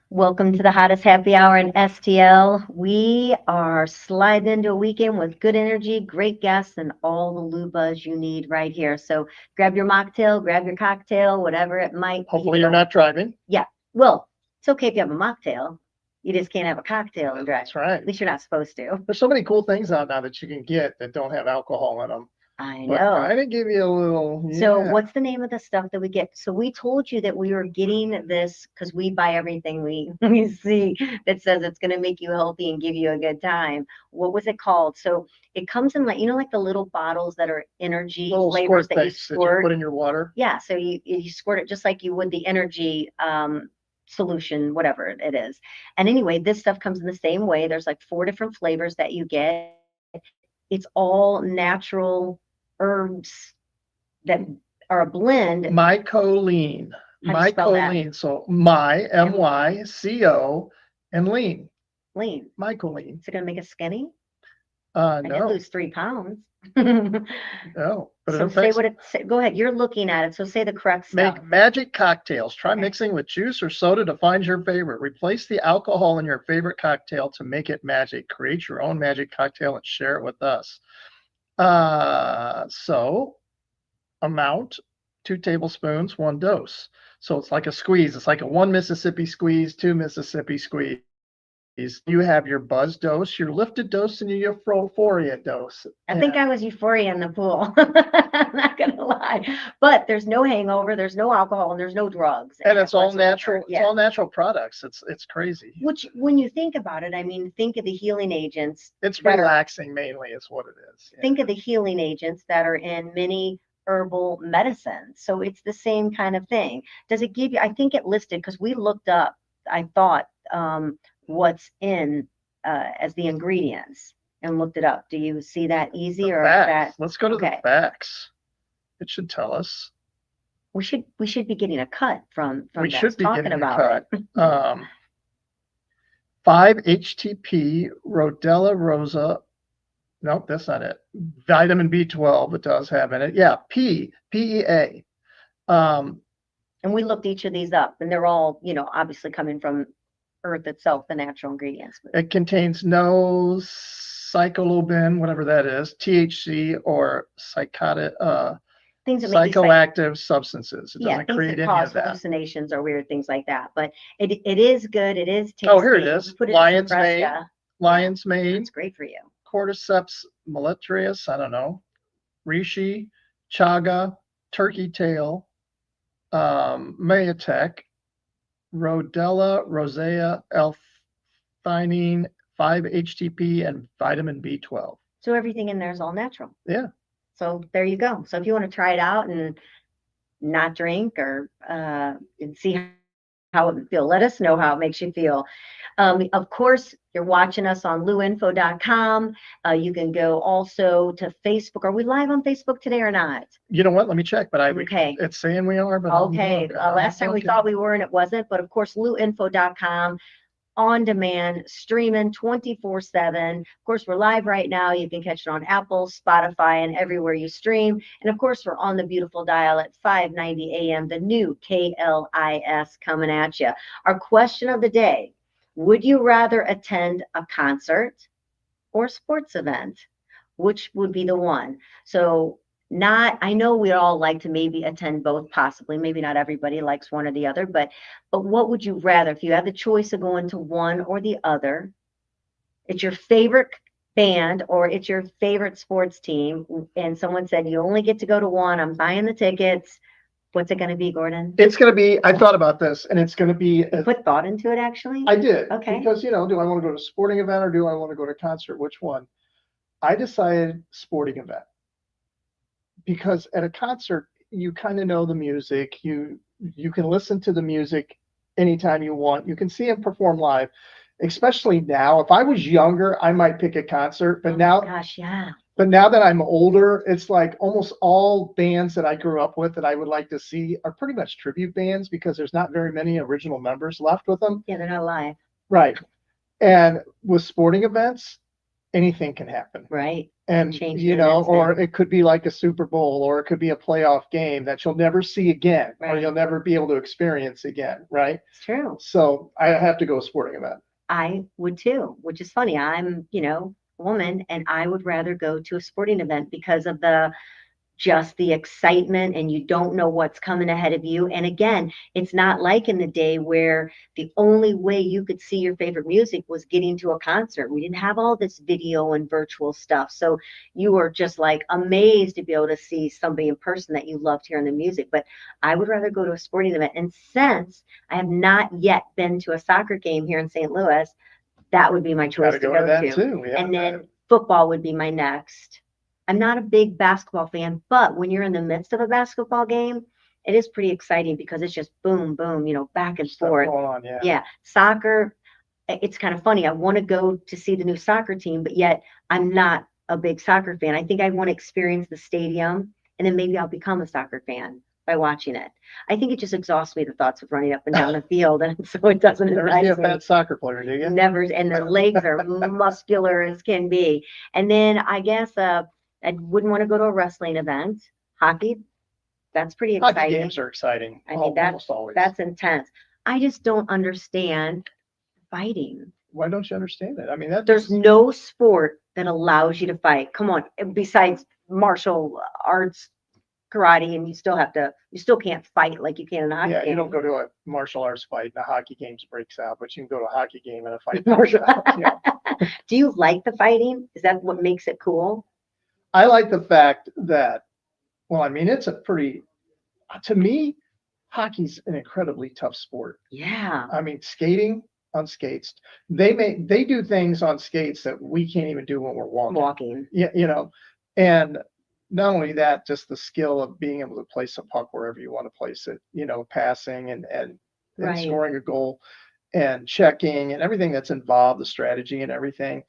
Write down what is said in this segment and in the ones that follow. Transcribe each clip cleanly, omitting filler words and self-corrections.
Welcome to the hottest happy hour in STL. We are sliding into a weekend with good energy, great guests, and all the lubas you need right here. So grab your mocktail, grab your cocktail, whatever it might be. Hopefully you're not driving. Yeah. Well, it's okay if you have a mocktail. You just can't have a cocktail and drive. That's right. At least you're not supposed to. There's so many cool things out now that you can get that don't have alcohol in them. I But know. kind of give you a little. So Yeah. what's the name of the stuff that we get? So we told you that we were getting this because we buy everything we see that says it's going to make you healthy and give you a good time. What was it called? So it comes in like like the little bottles that are energy Little flavors squirt that you things that you squirt. put in your water. Yeah, so you squirt it just like you would the energy solution, whatever it is. And anyway, this stuff comes in the same way. There's like 4 different flavors that you get. It's all natural herbs that are a blend. Mycoline. How do you spell that? Mycoline. So MYCO and lean. Lean. Mycoline. Is it going to make us skinny? I did No, lose 3 pounds. no. But it So say affects. what it say. Go ahead. You're looking at it. So say the correct stuff. Make magic cocktails. Try Okay. mixing with juice or soda to find your favorite. Replace the alcohol in your favorite cocktail to make it magic. Create your own magic cocktail and share it with us. So amount 2 tablespoons, 1 dose. So it's like a squeeze. It's like a 1 Mississippi squeeze, 2 Mississippi squeeze. You have your buzz dose, your lifted dose, and your euphoria dose. I think I was euphoria in the pool. I'm not gonna lie, but there's no hangover, there's no alcohol, and there's no drugs. And it's all whatsoever. natural. It's Yeah. all natural products. It's crazy. Which, when you think about it, I mean, think of the healing agents. It's that are- relaxing mainly, is what it is. Yeah. Think of the healing agents that are in many herbal medicines. So it's the same kind of thing. Does it give you, I think it listed, because we looked up, I thought, what's in as the ingredients and looked it up. Do you see that easy, The or is that facts. Let's go to okay? the facts. It should tell us. We should be getting a cut from We that should be talking getting a about cut. it. 5-HTP, Rhodella rosa. Nope, that's not it. Vitamin B12, it does have in it. Yeah, PEA. And we looked each of these up, and they're all, obviously coming from Earth itself, the natural ingredients. It contains no cyclobin, whatever that is, THC, or Things that make you psychoactive substances. It yeah, doesn't things create that any cause of that. hallucinations or weird things like that. But it is good. It is tasty. Oh, here it is. We put it Lion's in mane. Nebraska. Lion's mane, It's great for you. cordyceps mellitrius, I don't know, reishi, chaga, turkey tail, mayatech, rhodella rosea, L-theanine, 5-HTP, and vitamin B12. So everything in there is all natural. Yeah. So there you go. So if you want to try it out and not drink or and see how it feels, let us know how it makes you feel. Of course, you're watching us on luinfo.com. You can go also to Facebook. Are we live on Facebook today or not? You know what? Let me check, but Okay. it's saying we are, but Okay. Last time we thought we were and it wasn't, but of course, luinfo.com. On demand, streaming 24/7. Of course, we're live right now. You can catch it on Apple, Spotify, and everywhere you stream. And of course, we're on the beautiful dial at 590 AM, the new KLIS coming at you. Our question of the day: would you rather attend a concert or a sports event? Which would be the one? So I know we all like to maybe attend both, possibly. Maybe not everybody likes one or the other, but what would you rather if you had the choice of going to one or the other? It's your favorite band or it's your favorite sports team, and someone said you only get to go to one. I'm buying the tickets. What's it going to be, Gordon? It's going to be, I thought about this, and it's going to be. Put thought into it, actually? I did. Okay. Because, do I want to go to a sporting event or do I want to go to a concert? Which one? I decided sporting event. Because at a concert, you kind of know the music. You can listen to the music anytime you want. You can see them perform live, especially now. If I was younger, I might pick a concert, but now, gosh, yeah. But now that I'm older, it's like almost all bands that I grew up with that I would like to see are pretty much tribute bands because there's not very many original members left with them. Yeah, they're not live. Right. And with sporting events, anything can happen. Right. And, Change you in an know, or instant. it could be like a Super Bowl, or it could be a playoff game that you'll never see again, or Right. you'll never be able to experience again, right? It's true. So I have to go sporting event. I would too, which is funny. I'm, a woman, and I would rather go to a sporting event because of just the excitement, and you don't know what's coming ahead of you. And again, it's not like in the day where the only way you could see your favorite music was getting to a concert. We didn't have all this video and virtual stuff. So you were just like amazed to be able to see somebody in person that you loved hearing the music. But I would rather go to a sporting event. And since I have not yet been to a soccer game here in St. Louis, that would be my choice Gotta to go go to that to. too. Yeah. And then football would be my next. I'm not a big basketball fan, but when you're in the midst of a basketball game, it is pretty exciting because it's just boom, boom, back and Stuff forth. going on, yeah. Yeah. Soccer, it's kind of funny. I want to go to see the new soccer team, but yet I'm not a big soccer fan. I think I want to experience the stadium, and then maybe I'll become a soccer fan by watching it. I think it just exhausts me, the thoughts of running up and down the field, and so it doesn't Never see a entice me. fat soccer player, do you? Never, and their legs are muscular as can be. And then I guess I wouldn't want to go to a wrestling event. Hockey, that's pretty Hockey exciting. games are exciting. I mean, Almost always. that's intense. I just don't understand fighting. Why don't you understand it? I mean, There's no sport that allows you to fight. Come on, besides martial arts, karate, and you still can't fight like you can in a hockey yeah, game. you don't go to a martial arts fight and a hockey game breaks out, but you can go to a hockey game and a fight breaks out. Yeah. Do you like the fighting? Is that what makes it cool? I like the fact that, well, I mean, it's to me, hockey's an incredibly tough sport. Yeah. I mean, skating on skates, they do things on skates that we can't even do when we're walking. Yeah, and not only that, just the skill of being able to place a puck wherever you want to place it, passing and Right. scoring a goal and checking and everything that's involved, the strategy and everything.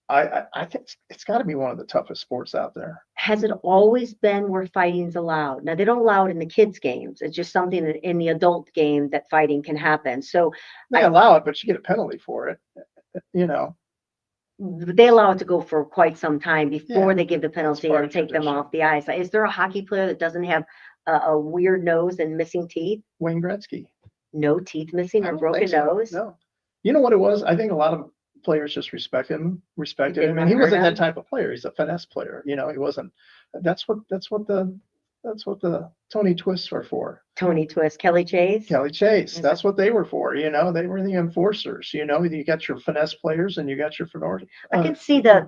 I think it's got to be one of the toughest sports out there. Has it always been where fighting's allowed? Now, they don't allow it in the kids' games. It's just something that in the adult game that fighting can happen. So They allow it, but you get a penalty for it, they allow it to go for quite some time before Yeah, they give the penalty part or of take them tradition. off the ice. Is there a hockey player that doesn't have a weird nose and missing teeth? Wayne Gretzky. No teeth missing I or don't broken think so, nose? no. You know what it was? I think a lot of players just respected him, didn't and he hurt wasn't him? that type of player. He's a finesse player. He wasn't. That's what the Tony Twists were for. Tony Twist, Kelly Chase? Kelly Chase. Is That's what they were for. They were the enforcers. You got your finesse players and you got your I can see the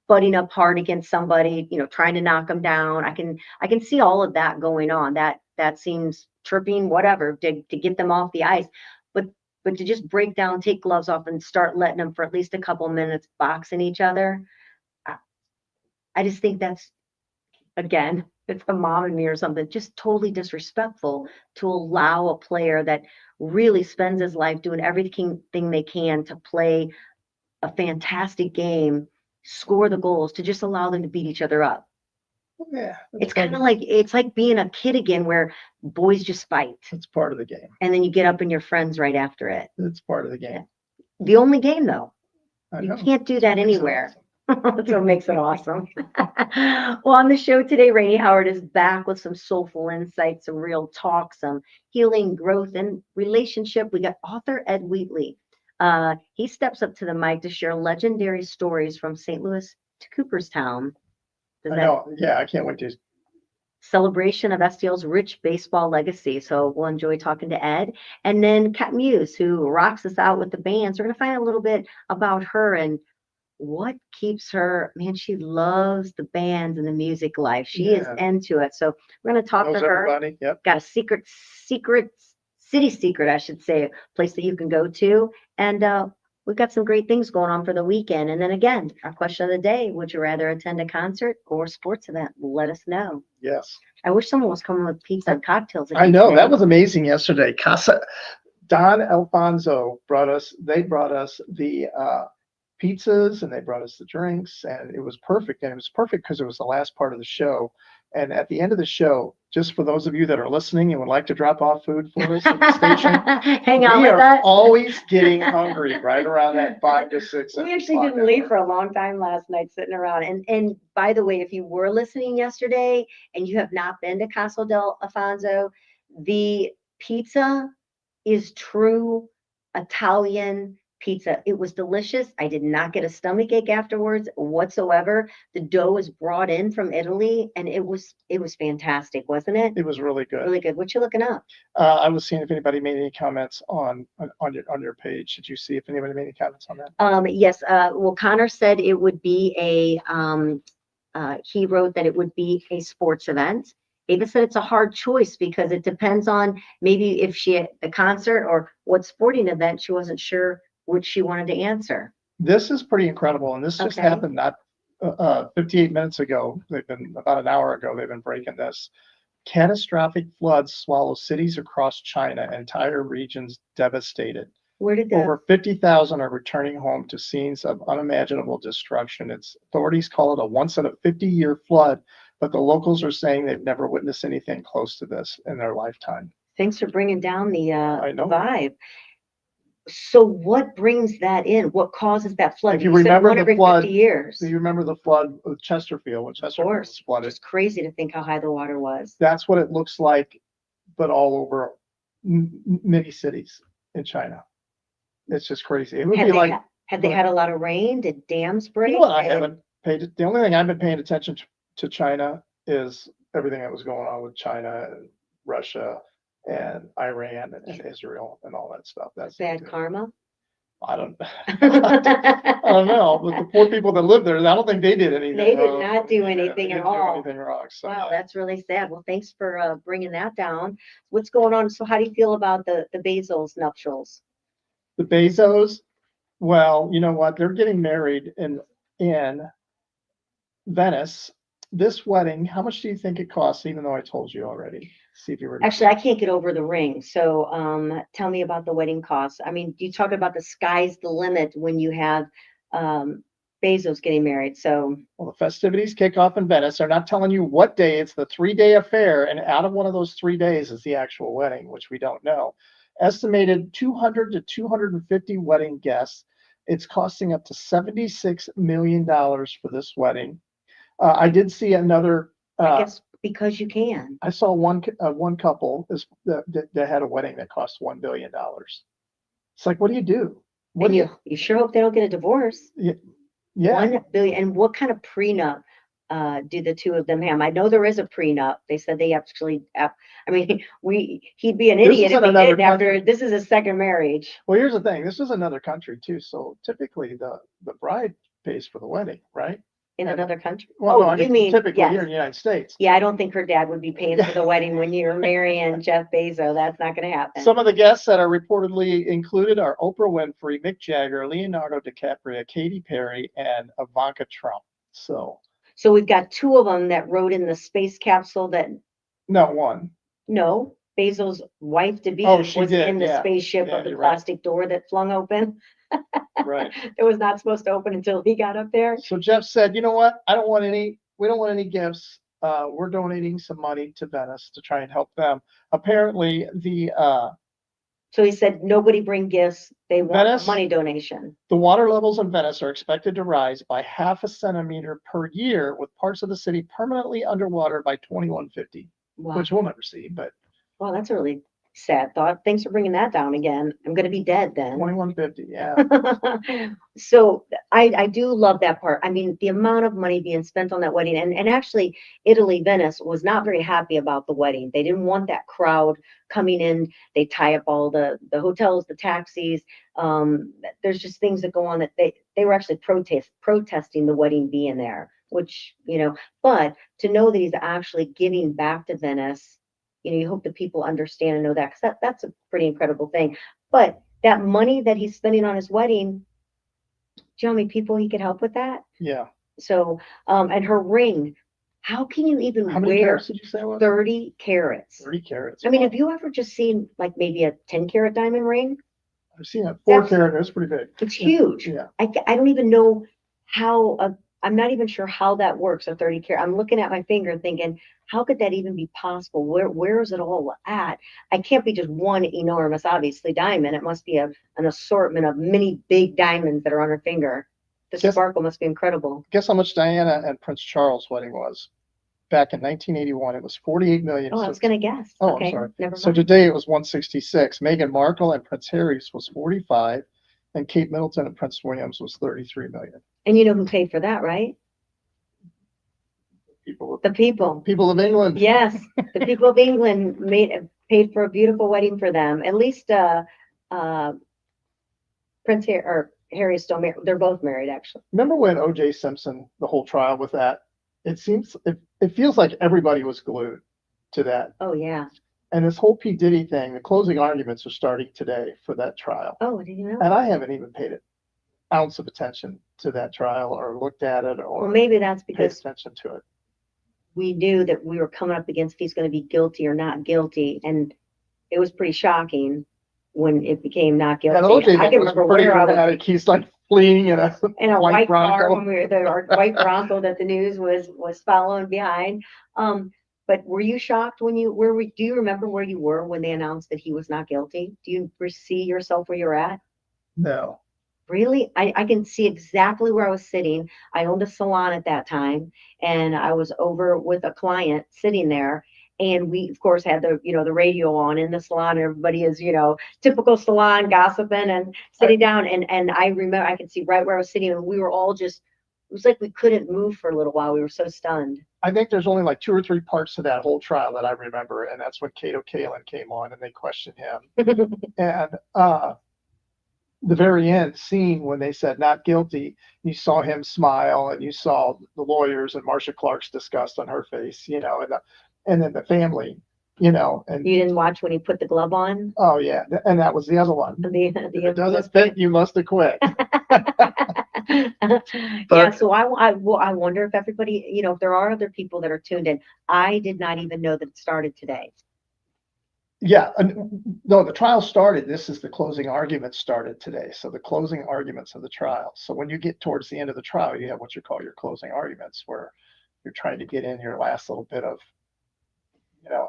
butting up hard against somebody, trying to knock them down. I can see all of that going on. That seems tripping, whatever, to get them off the ice. But to just break down, take gloves off, and start letting them for at least a couple minutes boxing each other, I just think that's, again, it's the mom in me or something, just totally disrespectful to allow a player that really spends his life doing everything they can to play a fantastic game, score the goals, to just allow them to beat each other up. Yeah, It's kind of like, it's like being a kid again, where boys just fight. It's part of the game. And then you get up and you're friends right after it. It's part of the game. The only game, though. I You know. can't do that anywhere. That's what makes it awesome. Well, on the show today, Rainie Howard is back with some soulful insights, some real talk, some healing, growth, and relationship. We got author Ed Wheatley. He steps up to the mic to share legendary stories from St. Louis to Cooperstown. I know. Yeah, I can't wait to. Celebration of STL's rich baseball legacy. So we'll enjoy talking to Ed. And then Cat Mues, who rocks us out with the bands. We're going to find a little bit about her and what keeps her. Man, she loves the bands and the music life. She is into it. So we're going to talk to her. Everybody. Yep. Got a secret city secret, I should say, a place that you can go to. And we've got some great things going on for the weekend. And then again, our question of the day: would you rather attend a concert or a sports event? Let us know. Yes. I wish someone was coming with pizza and cocktails. I know. today. That was amazing yesterday. Don Alfonso brought us the pizzas and they brought us the drinks, and it was perfect. And it was perfect because it was the last part of the show. And at the end of the show, just for those of you that are listening and would like to drop off food for us at the station, Hang on we with are us. always getting hungry right around that 5 to 6. We actually didn't leave for a long time last night sitting around. And by the way, if you were listening yesterday and you have not been to Casa del Afonso, the pizza is true Italian pizza. It was delicious. I did not get a stomachache afterwards whatsoever. The dough is brought in from Italy and it was fantastic, wasn't it? It was really good. Really good. What you looking up? I was seeing if anybody made any comments on your page. Did you see if anybody made any comments on that? Yes. Well, Connor said it would be he wrote that it would be a sports event. Ava said it's a hard choice because it depends on maybe if she had a concert or what sporting event. She wasn't sure which she wanted to answer. This is pretty incredible, and this just Okay. happened not 58 minutes ago. They've been about an hour ago. They've been breaking this. Catastrophic floods swallow cities across China, entire regions devastated. Where did the Over 50,000 are returning home to scenes of unimaginable destruction. Authorities call it a once in a 50-year flood, but the locals are saying they've never witnessed anything close to this in their lifetime. Thanks for bringing down the I know. vibe. So what brings that in? What causes that flood? If you said remember one the every flood, 50 years. Do you remember the flood of Chesterfield when Chesterfield was flooded? It's crazy to think how high the water was. That's what it looks like, but all over many cities in China. It's just crazy. It would be like, Had they had a lot of rain? Did dams break? you know what, I haven't paid, the only thing I've been paying attention to China is everything that was going on with China and Russia and Iran and Israel and all that stuff. That's Bad karma. I don't know, but the poor people that live there, I don't think they did anything. They did wrong. not do anything They at didn't do all. anything wrong. So, Wow, that's really sad. Well, thanks for bringing that down. What's going on? So how do you feel about the Bezos nuptials? the Bezos, well, you know what? They're getting married in Venice. This wedding, how much do you think it costs? Even though I told you already. See if you were. Actually, I can't get over the ring. So tell me about the wedding costs. I mean, you talk about the sky's the limit when you have Bezos getting married. So Well, the festivities kick off in Venice. They're not telling you what day. It's the 3-day affair, and out of one of those 3 days is the actual wedding, which we don't know. Estimated 200 to 250 wedding guests. It's costing up to $76 million for this wedding. I did see another. I guess because you can. I saw one couple that had a wedding that cost $1 billion. It's like, what do you do? What And do you sure hope they don't get a divorce. Yeah. 1 billion. And what kind of prenup do the two of them have? I know there is a prenup. They said they actually. I mean, he'd be an idiot if he didn't. After this is his second marriage. Well, here's the thing. This is another country too, so typically the bride pays for the wedding, right? In another country? Well, no, I you mean typically yes. here in the United States. Yeah, I don't think her dad would be paying for the wedding when you're marrying Jeff Bezos. That's not going to happen. Some of the guests that are reportedly included are Oprah Winfrey, Mick Jagger, Leonardo DiCaprio, Katy Perry, and Ivanka Trump. So we've got 2 of them that rode in the space capsule that. No, one. No, Bezos' wife to be was in the yeah. spaceship Yeah, of the you're right. plastic door that flung open. Right. It was not supposed to open until he got up there. So Jeff said, you know what? We don't want any gifts. We're donating some money to Venice to try and help them. Apparently So he said, nobody bring gifts. They want Venice, a money donation. the water levels in Venice are expected to rise by 0.5 centimeter per year, with parts of the city permanently underwater by 2150, Wow. which we'll never see, but Wow, that's a really sad thought. Thanks for bringing that down again. I'm going to be dead then. 2150, yeah. So I do love that part. I mean, the amount of money being spent on that wedding, and actually Italy, Venice was not very happy about the wedding. They didn't want that crowd coming in. They tie up all the hotels, the taxis. There's just things that go on that they were actually protesting the wedding being there, which, but to know that he's actually giving back to Venice, you hope that people understand and know that, because that's a pretty incredible thing. But that money that he's spending on his wedding, do you know how many people he could help with that? Yeah. So, and her ring, how can you even How many wear carats did you say it was? 30 carats? 30 carats. I mean, have you ever just seen like maybe a 10-carat diamond ring? I've seen a 4 carat. It's pretty big. It's huge. Yeah. I don't even know how a I'm not even sure how that works, a 30 carat. I'm looking at my finger thinking, how could that even be possible? Where is it all at? I can't be just one enormous, obviously, diamond. It must be an assortment of many big diamonds that are on her finger. The sparkle must be incredible. Guess how much Diana and Prince Charles' wedding was? Back in 1981, it was 48 million. Oh, I was going to guess. Oh, okay, I'm sorry. Never So mind. today it was 166. Meghan Markle and Prince Harry's was 45, and Kate Middleton and Prince William's was 33 million. And you know who paid for that, right? The people of England. Yes, the people of England paid for a beautiful wedding for them. At least Prince Harry or Harry is still married. They're both married, actually. Remember when O.J. Simpson, the whole trial with that? It feels like everybody was glued to that. Oh yeah. And this whole P. Diddy thing, the closing arguments are starting today for that trial. Oh, did you know? And I haven't even paid an ounce of attention to that trial or looked at it or well, maybe that's paid because attention to it. we knew that we were coming up against if he's going to be guilty or not guilty, and it was pretty shocking when it became not guilty. And O.J. I can remember where I was he's like fleeing in a white car Bronco. when we were our white Bronco that the news was following behind. But were you shocked when do you remember where you were when they announced that he was not guilty? Do you see yourself where you're at? No. Really? I can see exactly where I was sitting. I owned a salon at that time, and I was over with a client sitting there. And we, of course, had the radio on in the salon. Everybody is, typical salon gossiping and sitting down. And I remember I could see right where I was sitting, and we were all it was like we couldn't move for a little while. We were so stunned. I think there's only like 2 or 3 parts to that whole trial that I remember. And that's when Kato Kalin came on and they questioned him. And the very end scene when they said not guilty, you saw him smile and you saw the lawyers and Marcia Clark's disgust on her face, and then the family, and You didn't watch when he put the glove on? oh yeah, and that was the other one. If it doesn't fit, you must have quit. Yeah, so I wonder if everybody, if there are other people that are tuned in. I did not even know that it started today. Yeah, no, the trial started. This is the closing arguments started today. So the closing arguments of the trial. So when you get towards the end of the trial, you have what you call your closing arguments, where you're trying to get in your last little bit of,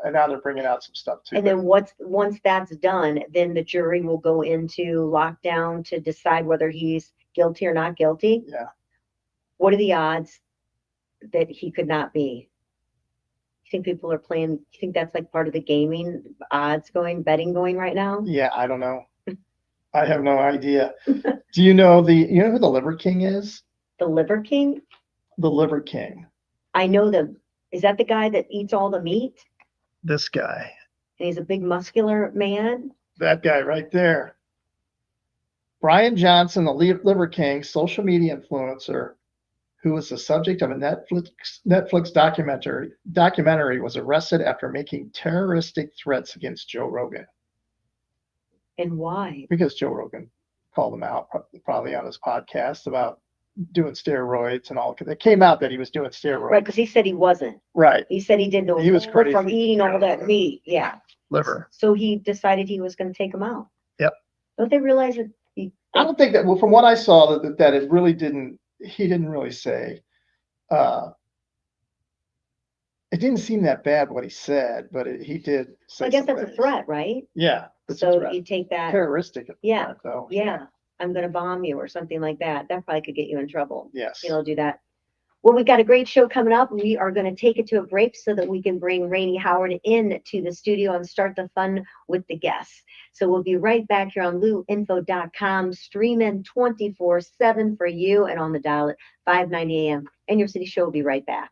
and now they're bringing out some stuff too. And then once that's done, then the jury will go into lockdown to decide whether he's guilty or not guilty. Yeah. What are the odds that he could not be? You think people are playing? You think that's like part of the gaming odds betting going right now? Yeah, I don't know. I have no idea. Do you know who the Liver King is? The Liver King? The Liver King. I know is that the guy that eats all the meat? This guy. And he's a big muscular man? That guy right there. Brian Johnson, the Liver King, social media influencer, who was the subject of a Netflix documentary, was arrested after making terroristic threats against Joe Rogan. And why? Because Joe Rogan called him out probably on his podcast about doing steroids and all. It came out that he was doing steroids. Right, because he said he wasn't. Right. He said he did He was crazy from eating all that meat. Yeah. Liver. So he decided he was going to take him out. Yep. Don't they realize that? I don't think that. Well, from what I saw, that it really didn't. He didn't really say. It didn't seem that bad what he said, but he did say. I guess that's a threat, right? Yeah. So you take that. Terroristic. Yeah. Threat, though. Yeah. I'm going to bomb you or something like that. That probably could get you in trouble. Yes. Do that. Well, we've got a great show coming up. We are going to take it to a break so that we can bring Rainie Howard into the studio and start the fun with the guests. So we'll be right back here on luinfo.com, streaming 24/7 for you and on the dial at 5:90 a.m. And your city show will be right back.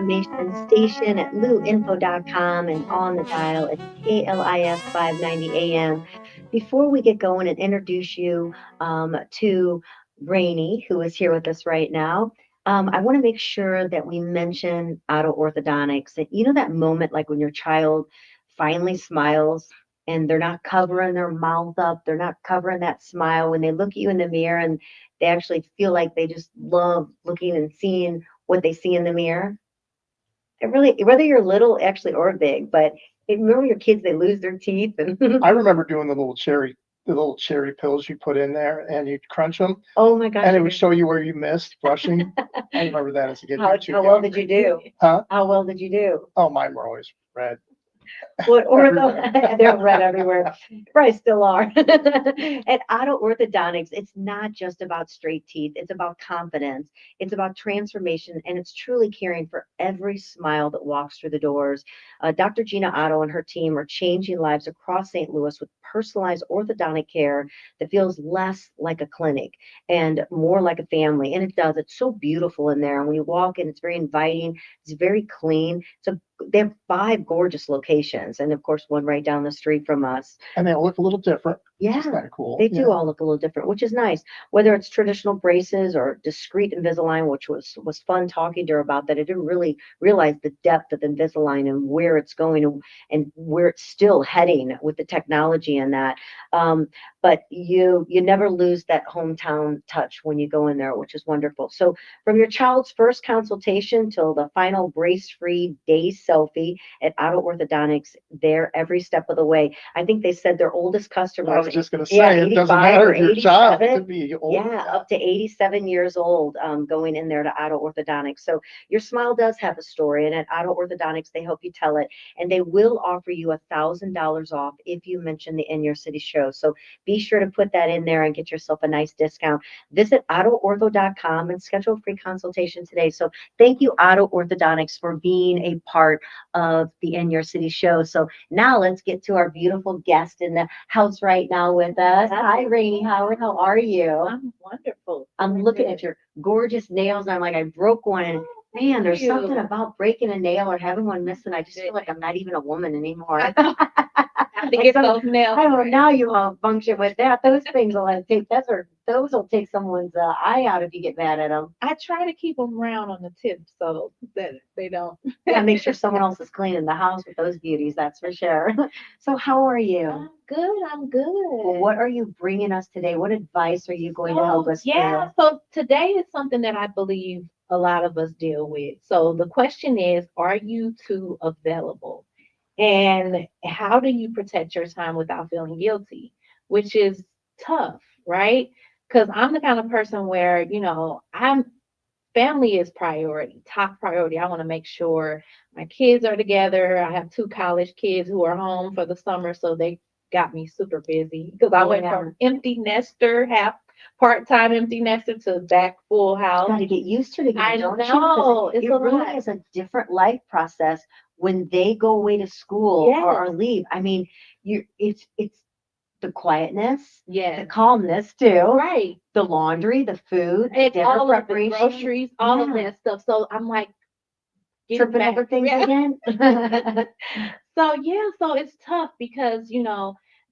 information station at luinfo.com and on the dial at KLIS 590 AM. Before we get going and introduce you to Rainey, who is here with us right now, I want to make sure that we mention auto orthodontics. And you know that moment like when your child finally smiles and they're not covering their mouth up, they're not covering that smile when they look at you in the mirror and they actually feel like they just love looking and seeing what they see in the mirror. It really, whether you're little actually or big, but remember your kids, they lose their teeth and I remember doing the little cherry pills you put in there and you'd crunch them oh my gosh. and it would show you where you missed brushing. I remember that as a kid. How well did you do? Huh? How well did you do? Oh, mine were always red. What ortho? They're red everywhere. Probably still are. At Auto Orthodontics, it's not just about straight teeth. It's about confidence. It's about transformation, and it's truly caring for every smile that walks through the doors. Dr. Gina Otto and her team are changing lives across St. Louis with personalized orthodontic care that feels less like a clinic and more like a family. And it does. It's so beautiful in there. And when you walk in, it's very inviting. It's very clean. So they have 5 gorgeous locations, and of course, one right down the street from us. And they look a little different. Yeah, It's kind of cool. they do all look a little different, which is nice. Whether it's traditional braces or discreet Invisalign, which was fun talking to her about that. I didn't really realize the depth of Invisalign and where it's going and where it's still heading with the technology in that. But you never lose that hometown touch when you go in there, which is wonderful. So from your child's first consultation till the final brace-free day selfie at Auto Orthodontics, there every step of the way. I think they said their oldest I customers, was just going to yeah, say, it doesn't 85 matter or if your child 87. could be old. Yeah, up to 87 years old, going in there to Auto Orthodontics. So your smile does have a story, and at Auto Orthodontics, they help you tell it, and they will offer you $1,000 off if you mention the In Your City show. So be sure to put that in there and get yourself a nice discount. Visit AutoOrtho.com and schedule a free consultation today. So thank you, Auto Orthodontics, for being a part of the In Your City show. So now let's get to our beautiful guest in the house right now with us. Hi, Rainie Howard. How are you? I'm wonderful. I'm looking at your gorgeous nails. I'm like, I broke one. And man, there's you. something about breaking a nail or having one missing. I just feel like I'm not even a woman anymore. Have to get those nails. I don't know. Now you malfunction with that. Those things will take those will take someone's eye out if you get mad at them. I try to keep them round on the tip so that they don't. Yeah, make sure someone else is cleaning the house with those beauties. That's for sure. So how are you? I'm good. I'm good. What are you bringing us today? What advice are you going to help us Yeah. So today is something that I believe a lot of us deal with. So the question is, are you too available? And how do you protect your time without feeling guilty? Which is tough, right? Because I'm the kind of person where, I'm family is priority, top priority. I want to make sure my kids are together. I have 2 college kids who are home for the summer, so they got me super busy because I went from empty nester, half part-time empty nester to back full house. Got to get used to it again, I don't you? 'Cause know, it's it a really lot. is a different life process when they go away to school or Yes. leave. I mean, it's the quietness, the Yes, calmness too, right. the laundry, the food, And dinner all of the preparation, groceries, all of Yeah. that stuff. So I'm like, getting tripping back. over things Yeah. again. So it's tough because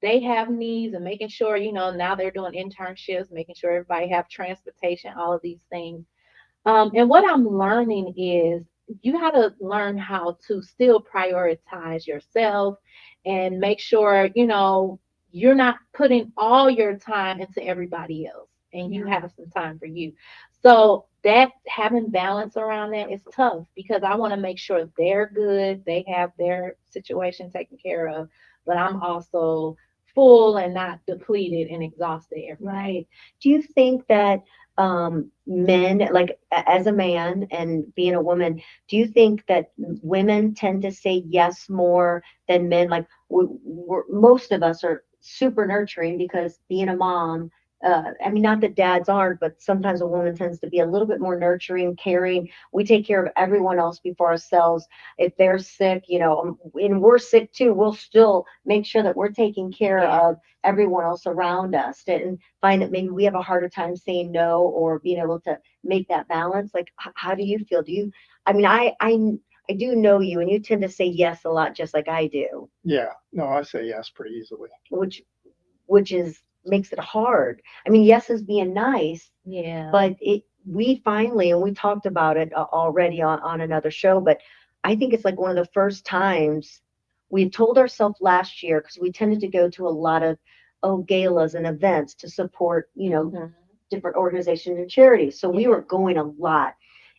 they have needs and making sure now they're doing internships, making sure everybody have transportation, all of these things. And what I'm learning is you got to learn how to still prioritize yourself and make sure you're not putting all your time into everybody else, and you Yeah. have some time for you. So that having balance around that is tough because I want to make sure they're good, they have their situation taken care of, but I'm also full and not depleted and exhausted every day. Right. Do you think that men, like as a man and being a woman, do you think that women tend to say yes more than men? Like most of us are super nurturing because being a mom, I mean, not that dads aren't, but sometimes a woman tends to be a little bit more nurturing, caring. We take care of everyone else before ourselves. If they're sick, and we're sick too, we'll still make sure that we're taking care of everyone else around us, and find that maybe we have a harder time saying no or being able to make that balance. Like, how do you feel? I mean, I do know you, and you tend to say yes a lot, just like I do, Yeah, no, I say yes pretty easily. which is makes it hard. I mean, yes is being nice, Yeah. but we finally, and we talked about it already on another show, but I think it's like one of the first times we told ourselves last year, because we tended to go to a lot of galas and events to support, Mhm. different organizations and charities. So we were going a lot.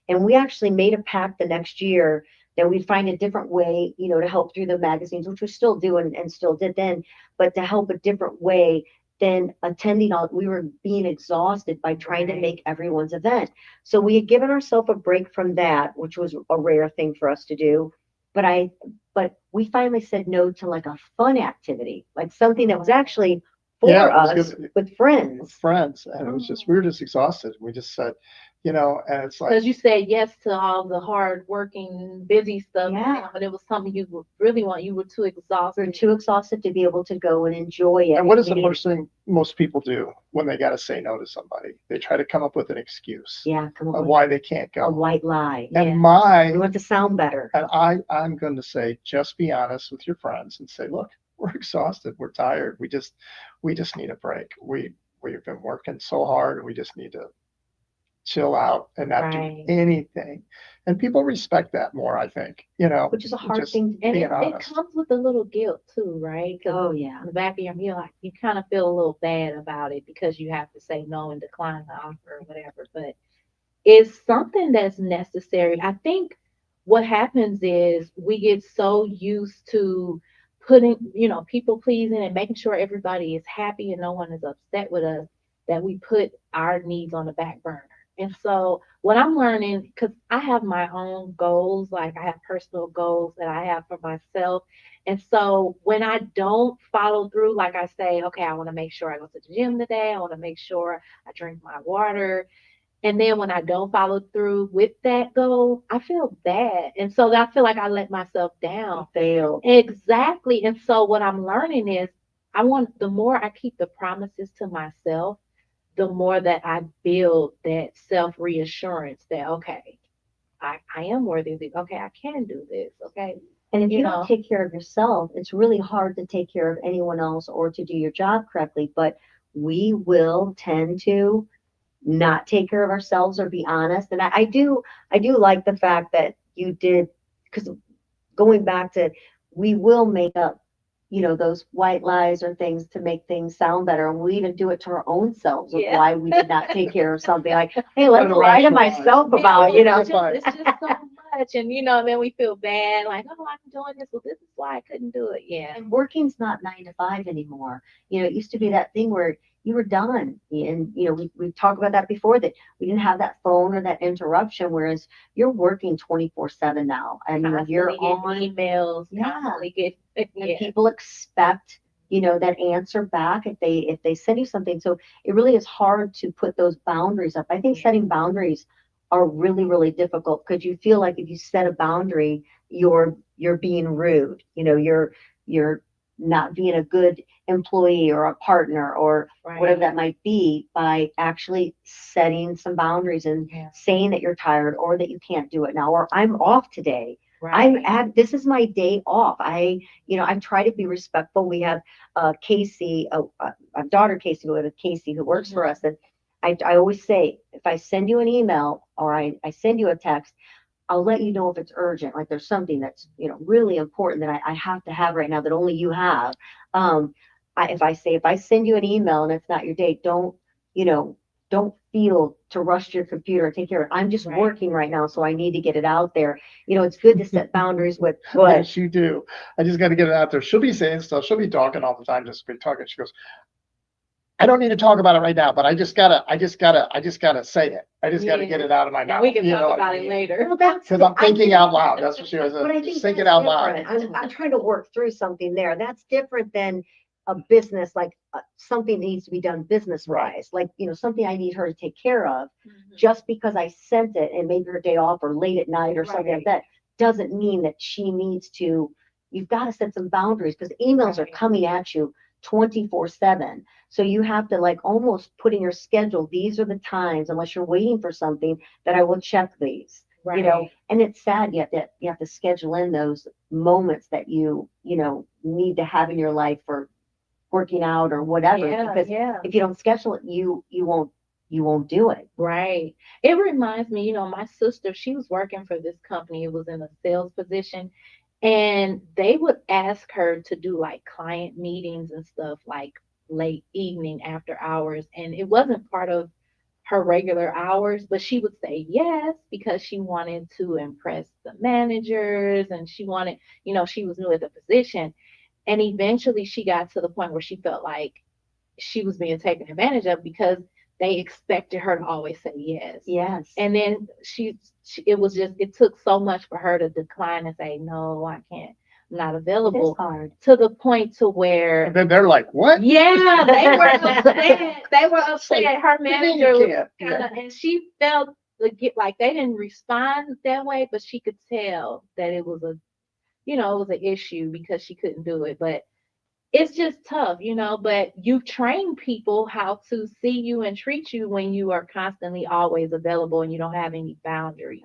And we actually made a pact the next year that we'd find a different way, to help through the magazines, which we still do and still did then, but to help a different way than attending all. We were being exhausted by trying to make everyone's event. So we had given ourselves a break from that, which was a rare thing for us to do. But we finally said no to like a fun activity, like something that was actually for Yeah, it was us good. with With friends. friends, and it was just, we were just exhausted. We just said, and it's like, Because you said yes to all the hard working, busy stuff. Yeah. When it was something you would really want, you were too We're exhausted. too exhausted to be able to go and enjoy it. and what is We the needed- first thing most people do when they got to say no to somebody? They try to come up with an excuse Yeah, come of on. why they can't A go. white lie. And Yeah. We want to sound better. I'm going to say, just be honest with your friends and say, look, we're exhausted, we're tired, we just need a break. We've been working so hard, and we just need to chill out and not Right. do anything. And people respect that more, I think, Which is a hard just thing to And do. being it honest. comes with a little guilt too, right? 'Cause Oh yeah. in the back of your head, like you kind of feel a little bad about it because you have to say no and decline the offer or whatever. But it's something that's necessary. I think what happens is we get so used to putting, people pleasing and making sure everybody is happy and no one is upset with us that we put our needs on the back burner. And so what I'm learning, because I have my own goals, like I have personal goals that I have for myself. And so when I don't follow through, like I say, okay, I want to make sure I go to the gym today. I want to make sure I drink my water. And then when I don't follow through with that goal, I feel bad. And so I feel like I let myself down. Fail. Exactly. And so what I'm learning is the more I keep the promises to myself, the more that I build that self reassurance that, okay, I am worthy of this. Okay, I can do this. Okay. And if you You don't know. take care of yourself, it's really hard to take care of anyone else or to do your job correctly. But we will tend to not take care of ourselves or be honest. And I do like the fact that you did, because going back to, we will make up, those white lies or things to make things sound better. And we even do it to our own selves of Yeah. why we did not take care of something. Like, hey, let's Trying to lie to rationalize. myself Yeah, about, it's just so much. And, then we feel bad, like, oh, I'm doing this. Well, this is why I couldn't do it. Yeah. And working's not 9 to 5 anymore. It used to be that thing where you were done. And, we talked about that before, that we didn't have that phone or that interruption, whereas you're working 24/7 now. And you're Constantly on getting emails, Yeah. constantly get, and yeah. people expect, that answer back if they send you something. So it really is hard to put those boundaries up. I think setting boundaries are really, really difficult, because you feel like if you set a boundary, you're being rude. You're not being a good employee or a partner or whatever that might be, by actually setting some boundaries and Yeah. saying that you're tired or that you can't do it now, or I'm off today. Right. This is my day off. I try to be respectful. We have Casey, a daughter Casey, who with Casey who works for us, and I always say, if I send you an email or I send you a text, I'll let you know if it's urgent, like there's something that's really important that I have to have right now that only you have. If I send you an email and it's not your date, don't feel to rush to your computer and take care of it. I'm just Right. working right now, so I need to get it out there. It's good to set boundaries with what. Yes, you do. I just got to get it out there. She'll be saying stuff. She'll be talking all the time, just be talking. She goes, I don't need to talk about it right now, but I just gotta say it. I just gotta get it out of my And mouth. we can You know talk what I about it mean? later. Well, that's Because I'm I thinking think- out loud. That's what she was. But I think Just that's thinking out loud. different. I'm trying to work through something there. That's different than a business, like something that needs to be done business wise, like, something I need her to take care of, just because I sent it and maybe her day off or late at night or something like that, doesn't mean that she needs to, you've got to set some boundaries, because emails are coming at you 24/7. So you have to like almost put in your schedule, these are the times, unless you're waiting for something, that I will check these. And it's sad, you have to schedule in those moments that you need to have in your life for working out or whatever, because if you don't schedule it, you won't do it. Right. It reminds me, my sister, she was working for this company. It was in a sales position, and they would ask her to do like client meetings and stuff like late evening after hours, and it wasn't part of her regular hours, but she would say yes because she wanted to impress the managers, and she wanted, she was new at the position. And eventually she got to the point where she felt like she was being taken advantage of because they expected her to always say yes. Yes. And then it was just, it took so much for her to decline and say, no, I can't, I'm not available. It's hard. To the point to where. And then they're like, what? Yeah, they were upset. They were upset. Like, her manager was yeah. and she felt like they didn't respond that way, but she could tell that it was it was an issue because she couldn't do it. But it's just tough, but you train people how to see you and treat you when you are constantly always available and you don't have any boundaries.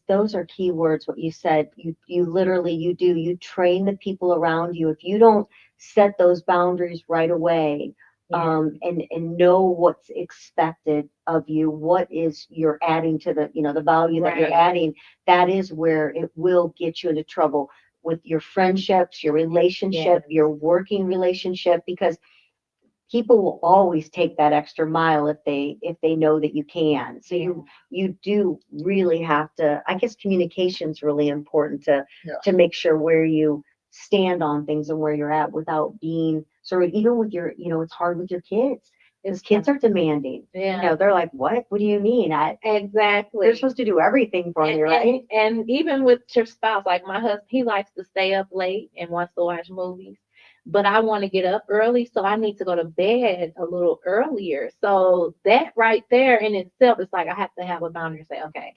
Those are key words, what you said. You literally, you train the people around you. If you don't set those boundaries right away, and know what's expected of you, what is you're adding to the value that you're adding, that is where it will get you into trouble with your friendships, your relationship, your working relationship, because people will always take that extra mile if they know that you can. So you do really have to, I guess communication is really important to make sure where you stand on things and where you're at without being sort of, even with your, it's hard with your kids. Because kids are demanding. They're like, what do you mean? Exactly. They're supposed to do everything for you, right? And even with your spouse, like my husband, he likes to stay up late and wants to watch movies. But I want to get up early, so I need to go to bed a little earlier. So that right there in itself is like I have to have a boundary and say, okay,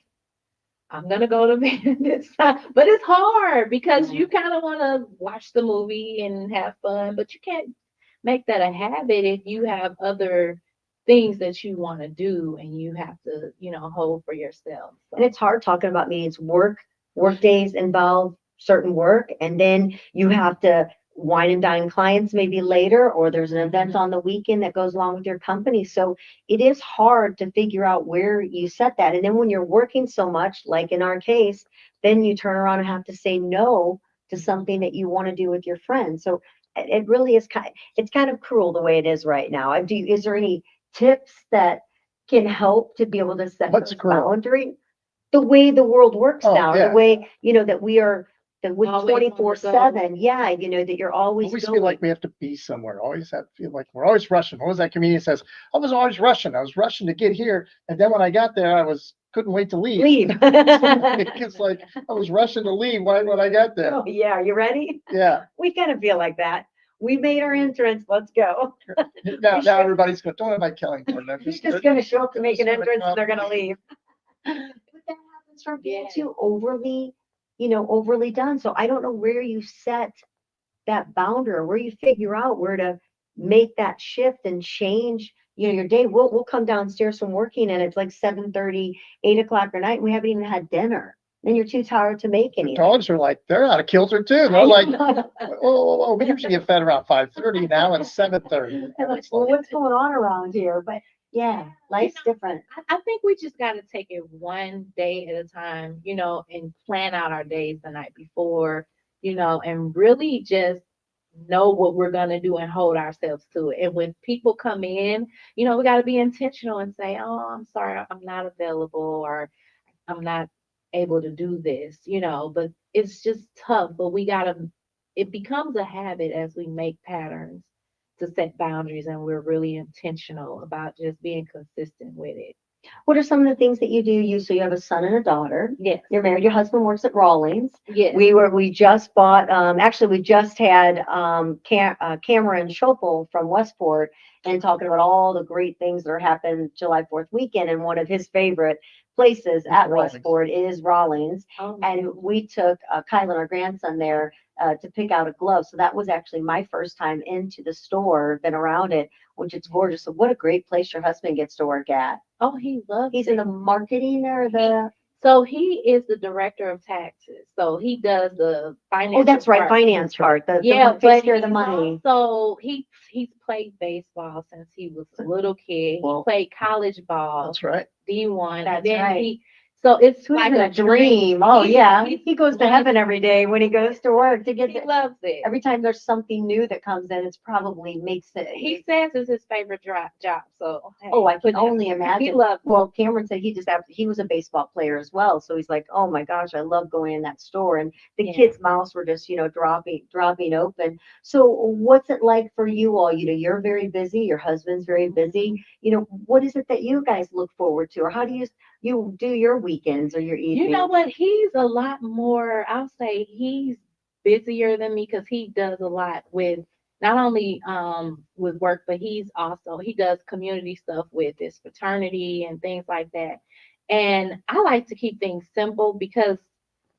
I'm gonna go to bed this time. But it's hard because you kind of want to watch the movie and have fun, but you can't make that a habit if you have other things that you want to do and you have to, hold for yourself. So. And it's hard talking about meetings. Work days involve certain work, and then you have to wine and dine clients maybe later, or there's an event on the weekend that goes along with your company. So it is hard to figure out where you set that. And then when you're working so much, like in our case, then you turn around and have to say no to something that you want to do with your friends. So it really is it's kind of cruel the way it is right now. Is there any tips that can help to be able to set those boundaries? The way the world works now, the way, that we are, that with 24/7, that you're always feel like we have to be somewhere. Always have to feel like we're always rushing. What was that comedian says? I was always rushing. I was rushing to get here, and then when I got there, couldn't wait to leave. It's like I was rushing to leave when I got there. Oh, yeah, you ready? Yeah. We kind of feel like that. We made our entrance. Let's go. Now everybody's going, don't invite Kelly. They're just going to show up to make an entrance and they're going to leave. But that happens from being too overly done. So I don't know where you set that boundary, or where you figure out where to make that shift and change, your day. We'll come downstairs from working and it's like 7:30, 8 o'clock at night. And we haven't even had dinner. Then you're too tired to make anything. The dogs are like, they're out of kilter too. They're like, oh, we usually get fed around 5:30. Now it's 7:30. Like, well, what's going on around here? But life's different. I think we just got to take it one day at a time, and plan out our days the night before, and really just know what we're going to do and hold ourselves to it. And when people come in, we got to be intentional and say, oh, I'm sorry, I'm not available, or I'm not able to do this, but it's just tough. But it becomes a habit as we make patterns to set boundaries, and we're really intentional about just being consistent with it. What are some of the things that you do? So you have a son and a daughter. Yes. You're married. Your husband works at Rawlings. Yes. We just bought, actually, we just had Cameron Schopel from Westport and talking about all the great things that are happening July 4th weekend. And one of his favorite places at Rawlings. Westport is Rawlings. Oh, And we took Kylan, our grandson, there to pick out a glove. So that was actually my first time into the store, been around it, which is gorgeous. So what a great place your husband gets to work at. oh, he loves He's it. in the marketing or the, So he is the director of taxes. So he does the finance. oh, that's right, department. finance part, the Yeah, one takes but care of the he's money. also he's played baseball since he was a little kid. Well, he played college ball, That's right. D1. That's and then right. so it's Who's like in a a dream? Oh He- yeah, he- he goes to heaven every day when he goes to work to get He the, loves it. every time there's something new that comes in, it's probably makes He it. says it's his favorite job. So hey, Oh, I can put it- only He imagine. loves it. Well, Cameron said he was a baseball player as well, so he's like, oh my gosh, I love going in that store, and the Yeah. kids' mouths were just dropping open. So, what's it like for you all? You're very busy. Your husband's very busy. What is it that you guys look forward to, or how do you do your weekends or your evenings? You know what? He's a lot more, I'll say he's busier than me because he does a lot with not only with work, but he does community stuff with his fraternity and things like that. And I like to keep things simple because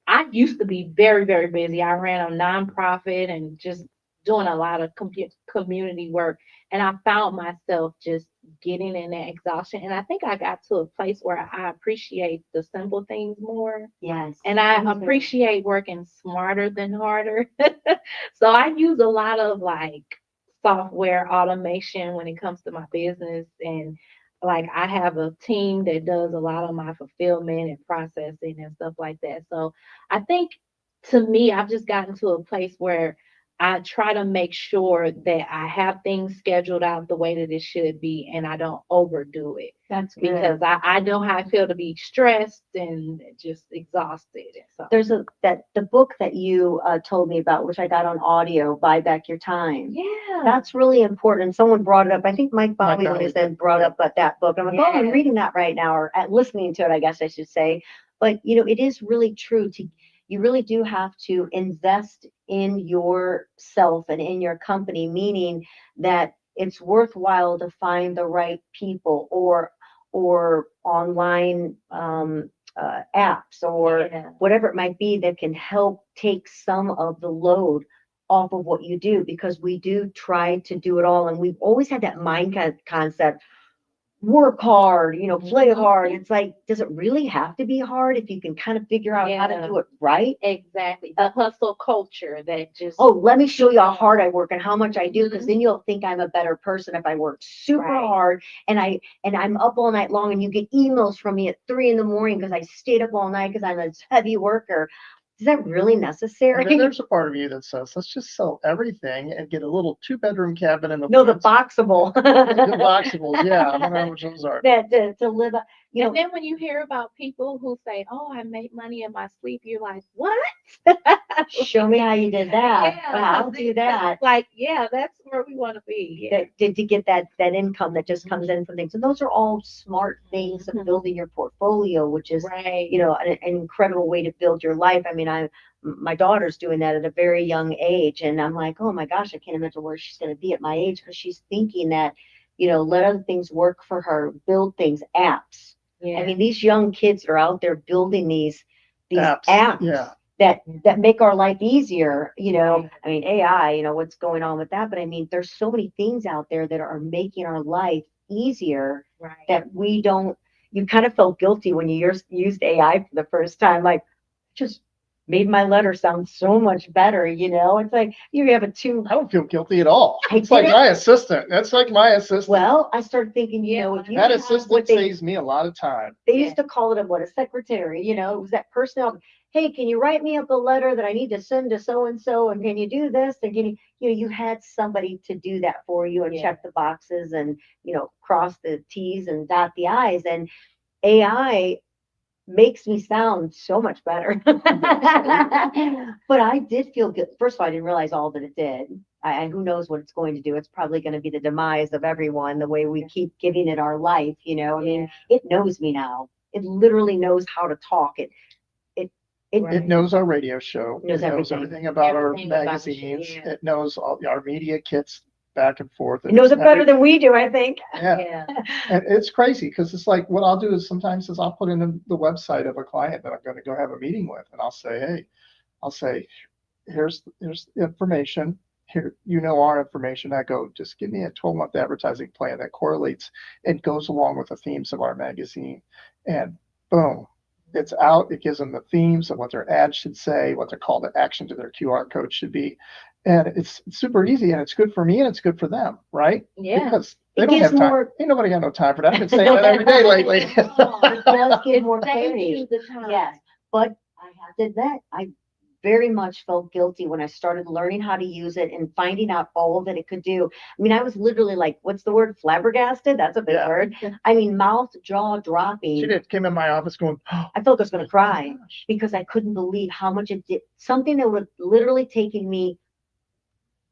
I used to be very, very busy. I ran a nonprofit and just doing a lot of community work. And I found myself just getting in that exhaustion. And I think I got to a place where I appreciate the simple things more. Yes. And I Me too. appreciate working smarter than harder. So I use a lot of like software automation when it comes to my business. And like I have a team that does a lot of my fulfillment and processing and stuff like that. So I think to me, I've just gotten to a place where I try to make sure that I have things scheduled out the way that it should be and I don't overdo it That's good. because I know how I feel to be stressed and just exhausted. And so There's the book that you told me about, which I got on audio, Buy Back Your Time. yeah, That's really important. Someone brought it up. I think Mike Bobby Bobby. then brought up that book. I'm like, oh, I'm Yes. reading that right now, or listening to it, I guess I should say. But it is really true. You really do have to invest in yourself and in your company, meaning that it's worthwhile to find the right people or online apps or yeah. whatever it might be that can help take some of the load off of what you do, because we do try to do it all, and we've always had that concept, work hard, play hard. It's like, does it really have to be hard if you can kind of figure out how to Yeah. do it right? Exactly. The hustle culture that just Oh, let me show you how hard I work and how much I do, because then you'll think I'm a better person if I work super Right. hard and I'm up all night long, and you get emails from me at 3 a.m. because I stayed up all night because I'm a heavy worker. Is that really necessary? And then there's a part of you that says, let's just sell everything and get a little 2-bedroom cabin in the No, the woods. boxable. The boxables, yeah, I don't know which those are. That to live, and then when you hear about people who say, "Oh, I make money in my sleep," you're like, "What?" show me how you did that. Yeah, I'll 'cause do that. Like, yeah, that's where we want to be. Yeah. To get that income that just comes in from things. And those are all smart things of Mhm. building your portfolio, which is, Right. an incredible way to build your life. I mean, my daughter's doing that at a very young age, and I'm like, oh my gosh, I can't imagine where she's going to be at my age, because she's thinking that, let other things work for her, build things, apps. Yeah. I mean, these young kids are out there building these apps Yeah. that make our life easier. I mean, AI, what's going on with that, but I mean, there's so many things out there that are making our life easier Right. that we don't. You kind of felt guilty when you used AI for the first time, like, just made my letter sound so much better. It's like you have a two. I don't feel guilty at all. I It's like didn't- my assistant. That's like my assistant. Well, I started thinking, Yeah. if you That have assistant what they saves me a lot of time. used to call it a secretary, it was that person. Hey, can you write me up a letter that I need to send to so and so, and can you do this, and can you had somebody to do that for you and Yeah. check the boxes and cross the T's and dot the I's, and AI makes me sound so much better. But I did feel good. First of all, I didn't realize all that it did. who knows what it's going to do. It's probably going to be the demise of everyone, the way we keep giving it our life, you know. I mean, it knows me now. It literally knows how to talk. It Right. It knows our radio show. Knows It knows everything. everything about our Everything about the show, magazines. yeah. It knows all our media kits back and forth. it knows it better than we do, I think. Yeah. Yeah. And it's crazy because it's like what I'll do is sometimes is I'll put in the website of a client that I'm going to go have a meeting with, and I'll say, hey, here's the information. Here, you know our information. I go, just give me a 12-month advertising plan that correlates and goes along with the themes of our magazine. And boom, it's out. It gives them the themes of what their ad should say, what their call to action to their QR code should be. And it's super easy, and it's good for me and it's good for them, right? Yeah. Because they It don't gives have time. more. Ain't nobody got no time for that. I've been saying that every day lately. It does give It more saves clarity. you the time. Yes, but I have to admit, I very much felt guilty when I started learning how to use it and finding out all that it could do. I mean, I was literally like, what's the word? Flabbergasted? That's a big Yeah. word. I mean, mouth, jaw She dropping. came in my office going, oh, I felt like I was going to cry gosh. because I couldn't believe how much it did. Something that would literally taken me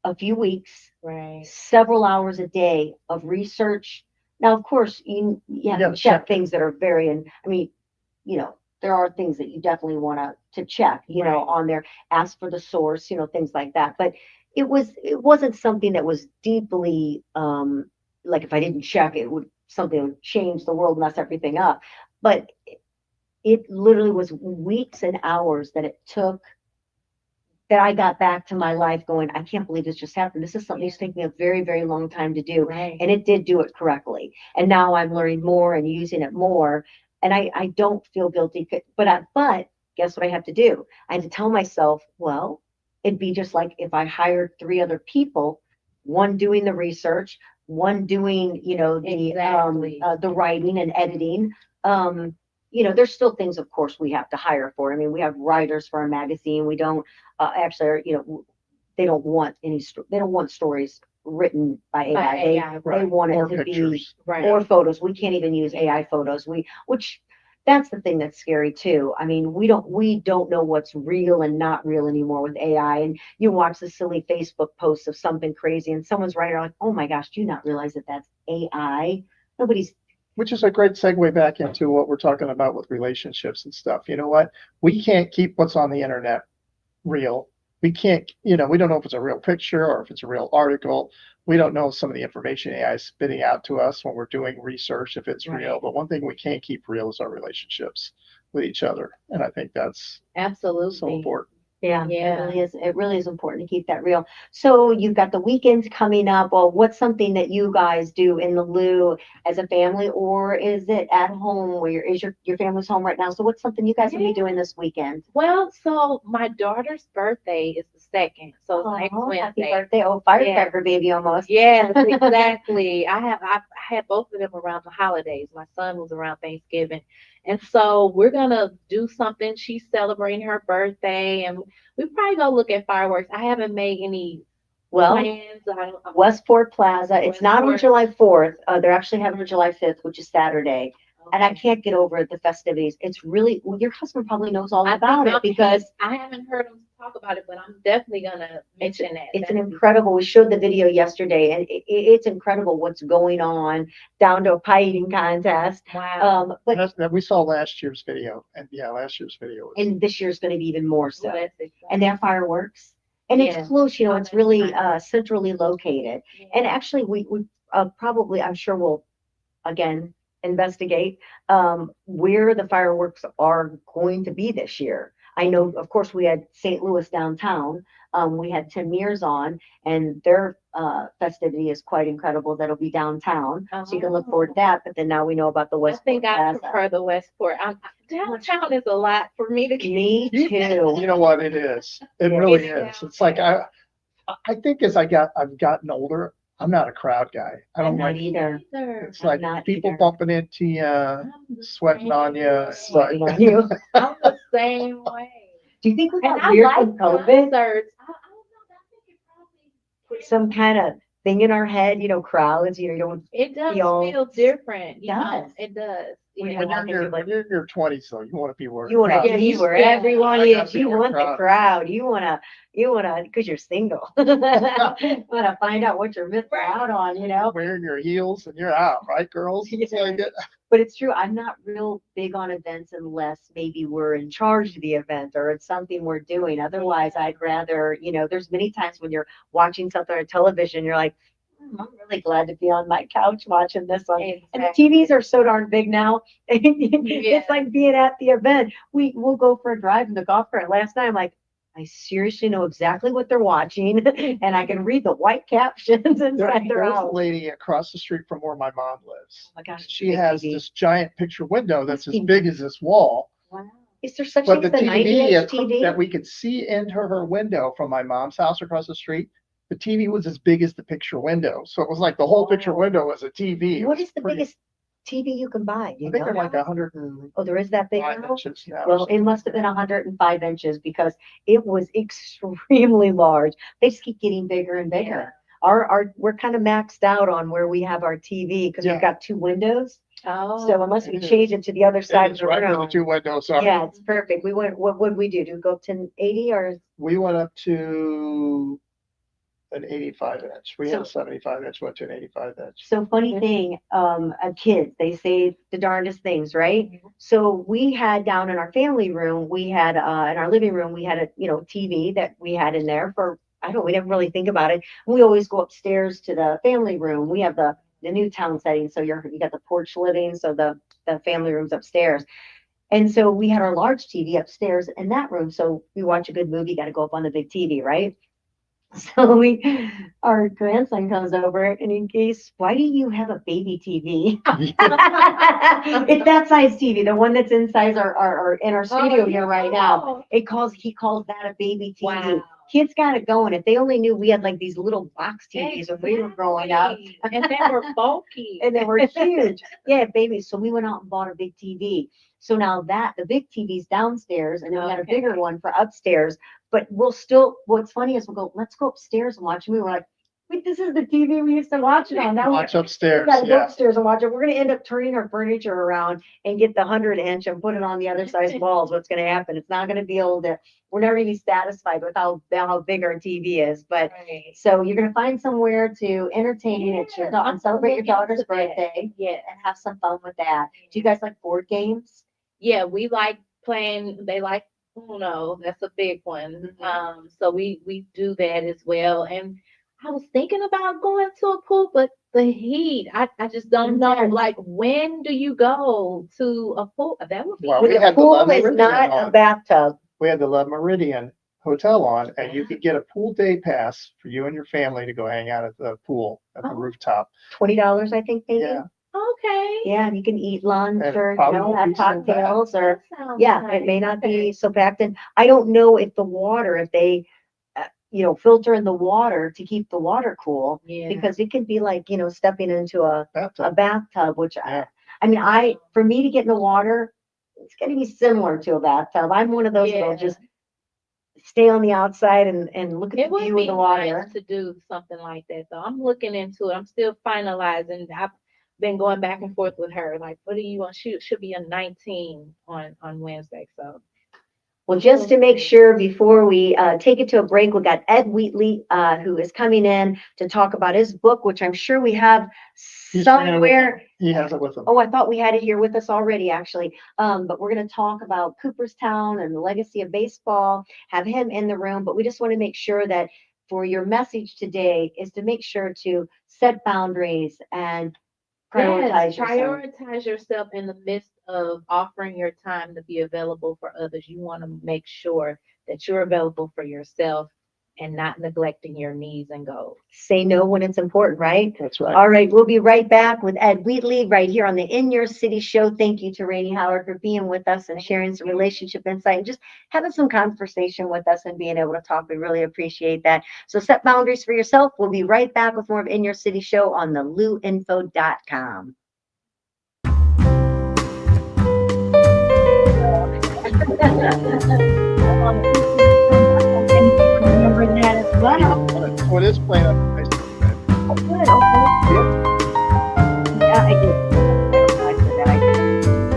a few weeks, Right. several hours a day of research. Now, of course, you have Yeah, to check check. things that are very, and I mean, you know, there are things that you definitely want to check, you know, Right. on there, ask for the source, you know, things like that. But it wasn't something that was deeply, like if I didn't check, it would something that would change the world, mess everything up. But it literally was weeks and hours that it took that I got back to my life going, I can't believe this just happened. This is something that's taken me a very, very long time to do. Right. And it did do it correctly. And now I'm learning more and using it more. And I don't feel guilty. But guess what I have to do? I have to tell myself, well, it'd be just like if I hired 3 other people, one doing the research, one doing, you know, Exactly. the writing and editing. You know, there's still things, of course, we have to hire for. I mean, we have writers for our magazine. We don't actually, you know, they don't want they don't want stories written by AI. By They, AI, they right. want it Or to be pictures. Right. or photos. We can't even use AI photos. Which that's the thing that's scary too. I mean, we don't know what's real and not real anymore with AI. And you watch the silly Facebook posts of something crazy, and someone's writing like, "Oh my gosh, do you not realize that that's AI?" Nobody's Which is a great segue back into what we're talking about with relationships and stuff. You know what? We can't keep what's on the internet real. We can't, you know, we don't know if it's a real picture or if it's a real article. We don't know some of the information AI is spitting out to us when we're doing research if it's real. Right. But one thing we can't keep real is our relationships with each other. And I think that's Absolutely. so important. Yeah, Yeah. it really is. It really is important to keep that real. So you've got the weekends coming up. Well, what's something that you guys do in the Lou as a family, or is it at home where your family's home right now? So what's something you guys will be doing this weekend? Well, so my daughter's birthday is the 2nd, so it's next Oh, happy Wednesday. birthday! Oh, firecracker baby almost. Yes, exactly. I had both of them around the holidays. My son was around Thanksgiving. And so we're gonna do something. She's celebrating her birthday, and we probably gonna look at fireworks. I haven't made any Well, plans. Westport Plaza. It's not on Westport. July 4th. They're actually having it July 5th, which is Saturday. And I can't get over the festivities. It's really, well, your husband probably knows all about it because I haven't heard him talk about it, but I'm definitely gonna mention that. it's an incredible, we showed the video yesterday and it's incredible what's going on down to a pie eating contest. Wow. But That we saw last year's video. And yeah, last year's video was and this year's going to be even more so. That's exciting. And they're fireworks. And Yeah. it's close, you know, Oh, it's that's really nice. centrally located. And actually, we probably, I'm sure we'll again investigate where the fireworks are going to be this year. I know, of course, we had St. Louis downtown. We had Tim Mears on, and their festivity is quite incredible. That'll be downtown, so you can look forward to that. But then now we know about the I West think I Plaza. prefer the Westport. Downtown is a lot for me to get. Me too. You know what it is? It Yeah. really It's is. It's like I think as I've gotten older, I'm not a crowd guy. I don't I'm not like either. it's I'm like not people either. bumping into you, I'm the sweating same on you. way. It's like Sweating on you. I'm the same way. Do you think we And got I weird like from COVID? concerts. I don't know. I think it probably Put some kind of thing in our head, you know, crowds, you know, you don't it does feel- feel different. You know, does. it does. We When have you're in your 20s, though, you want to be where you want to crowd be is. where everyone I gotta is. be You where want the crowd is. crowd. You wanna, because you're single. Wanna find out what you're missing out on, you know? Wearing your heels and you're out, right, girls? It's Yeah. like it. But it's true. I'm not real big on events unless maybe we're in charge of the event or it's something we're doing. Otherwise, I'd rather, there's many times when you're watching something on television, you're like, I'm really glad to be on my couch watching this one. And the TVs are so darn big now. It's like being at the event. We'll go for a drive in the golf cart. Last night, I'm like, I seriously know exactly what they're watching, and I can read the white captions inside their There's a house. lady across the street from where my mom lives. Oh my gosh, She big has TV. this giant picture window that's as TV. big as this wall. Wow. Is there such But thing the as a TV 90-inch TV? that we could see into her window from my mom's house across the street, the TV was as big as the picture window. So it was like the whole picture window was a TV. What is the biggest TV you can buy? I think they're like 105 Oh, there is that big now? inches now. Well, it must have been 105 inches because it was extremely large. They just keep getting bigger and bigger. We're kind of maxed out on where we have our TV because we've got two windows. Oh, So unless we change it to the other side of It's the right where the room. two windows are. Yeah, it's perfect. We went, what would we do? Do we go up to 1080 or? We went up to an 85 inch. We had a So- 75 inch, went to an 85 inch. So funny thing, kids, they say the darndest things, right? So we had down in our family room, we had, in our living room, we had a, TV that we had in there for, I don't know, we didn't really think about it. We always go upstairs to the family room. We have the Newtown setting. So you got the porch living. So the family room's upstairs. And so we had our large TV upstairs in that room. So we watch a good movie, got to go up on the big TV, right? So our grandson comes over and he goes, "Why do you have a baby TV?" It's that size TV, the one that's inside our in our studio here right now. He calls that a baby TV. Wow. Kids got it going. If they only knew we had like these little box TVs when we were growing up. And they were bulky. And they were huge. Yeah, babies. So we went out and bought a big TV. So now the big TV's downstairs and then we got a Okay. bigger one for upstairs. But what's funny is we'll go, let's go upstairs and watch a movie. We're like, wait, this is the TV we used to watch it on. Now Watch we upstairs. gotta go Yeah. upstairs and watch it. We're gonna end up turning our furniture around and get the 100-inch and put it on the other side's walls. What's gonna happen? It's not gonna be able to, we're never gonna be satisfied with how big our TV is. But Right. so you're gonna find somewhere to entertain and celebrate your daughter's birthday Yeah. and have some fun with that. Do you guys like board games? Yeah, we like playing, they like Uno, that's a big one. Mhm. So we do that as well. And I was thinking about going to a pool, but the heat, I just don't know. Intense. Like, when do you go to a pool? That would be Well, we The had the pool Love is Meridian not a on. bathtub. We had the Love Meridian Hotel on, and you could get a pool day pass for you and your family to go hang out at the pool at the Oh. rooftop. $20, I think, maybe. Yeah. okay. Yeah, and you can eat lunch And or, probably won't have be so bad. cocktails or, That sounds yeah, nice. it may not Okay. be so packed in. I don't know if the water, if they, filter in the water to keep the water cool, Yeah. because it can be like, stepping into a Bathtub. bathtub, which Yeah. for me to get in the water, it's gonna be similar to a bathtub. I'm one of those that'll Yeah. just stay on the outside and look at It the would view be of the water. nice to do something like that, though. I'm looking into it. I'm still finalizing. I've been going back and forth with her. Like, what do you want? Should be a 19 on Wednesday. So Well, just to make sure before we take it to a break, we got Ed Wheatley, who is coming in to talk about his book, which I'm sure we have He's bringing it with somewhere. him. He has it with him. Oh, I thought we had it here with us already, actually. But we're going to talk about Cooperstown and the legacy of baseball, have him in the room. But we just want to make sure that for your message today is to make sure to set boundaries and prioritize yes, yourself. prioritize yourself in the midst of offering your time to be available for others. You want to make sure that you're available for yourself and not neglecting your needs and goals. Say no when it's important, right? That's right. All right, we'll be right back with Ed Wheatley right here on the In Your City show. Thank you to Rainie Howard for being with us and sharing some relationship insight and just having some conversation with us and being able to talk. We really appreciate that. So set boundaries for yourself. We'll be right back with more of In Your City show on the luinfo.com. Remembering that as well. What is playing on the Facebook? Good, okay. Yeah, I did. I said that.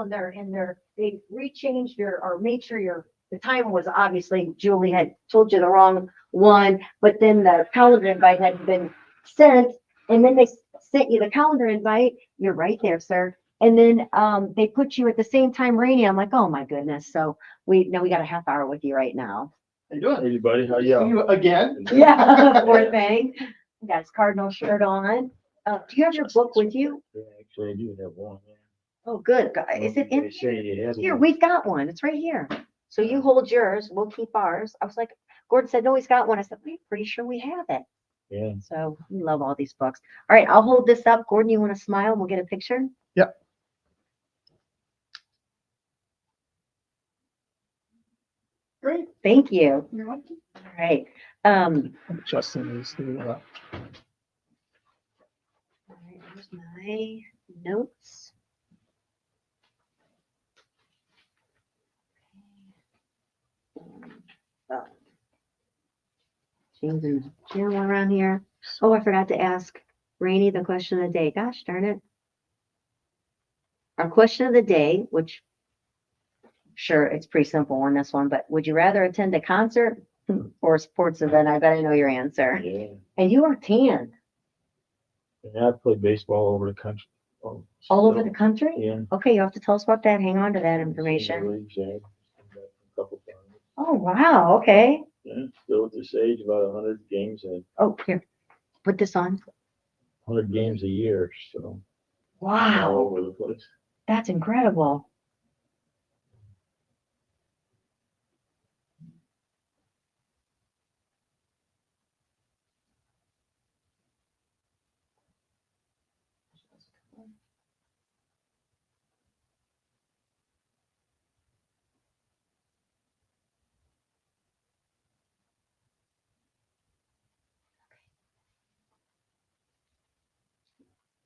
schedule and they rechanged or made sure the time was obviously Julie had told you the wrong one, but then the calendar invite had been sent, and then they sent you the calendar invite. You're right there, sir. And then they put you at the same time, Rainie. I'm like, oh my goodness. So we got a half hour with you right now. How you doing? Hey, buddy, how you? You again? Yeah, poor thing. He got his Cardinal shirt on. Do you have your book with you? Yeah, actually, I do have one. Yeah. Oh, good. Is it in They say you have here? one. We've got one. It's right here. So you hold yours. We'll keep ours. I was like, Gordon said, no, he's got one. I said, we're pretty sure we have it. Yeah. So we love all these books. All right, I'll hold this up. Gordon, you want to smile? We'll get a picture. Yep. Great. Thank you. You're welcome. All right. I'm adjusting these two. All right, here's my notes. Changing the channel around here. Oh, I forgot to ask Rainie the question of the day. Gosh darn it. Our question of the day, which sure, it's pretty simple on this one, but would you rather attend a concert or a sports event? I bet I know your answer. Yeah. And you are tan And I play baseball over the country. Oh, all over the country? Yeah. Okay, you have to tell us about that. Hang on to that information. Leagues, yeah. A couple times. Oh, wow. Okay. Yeah. Still at this age, about 100 games and Oh, here, put this on. 100 games a year. So all Wow, over the place. that's incredible.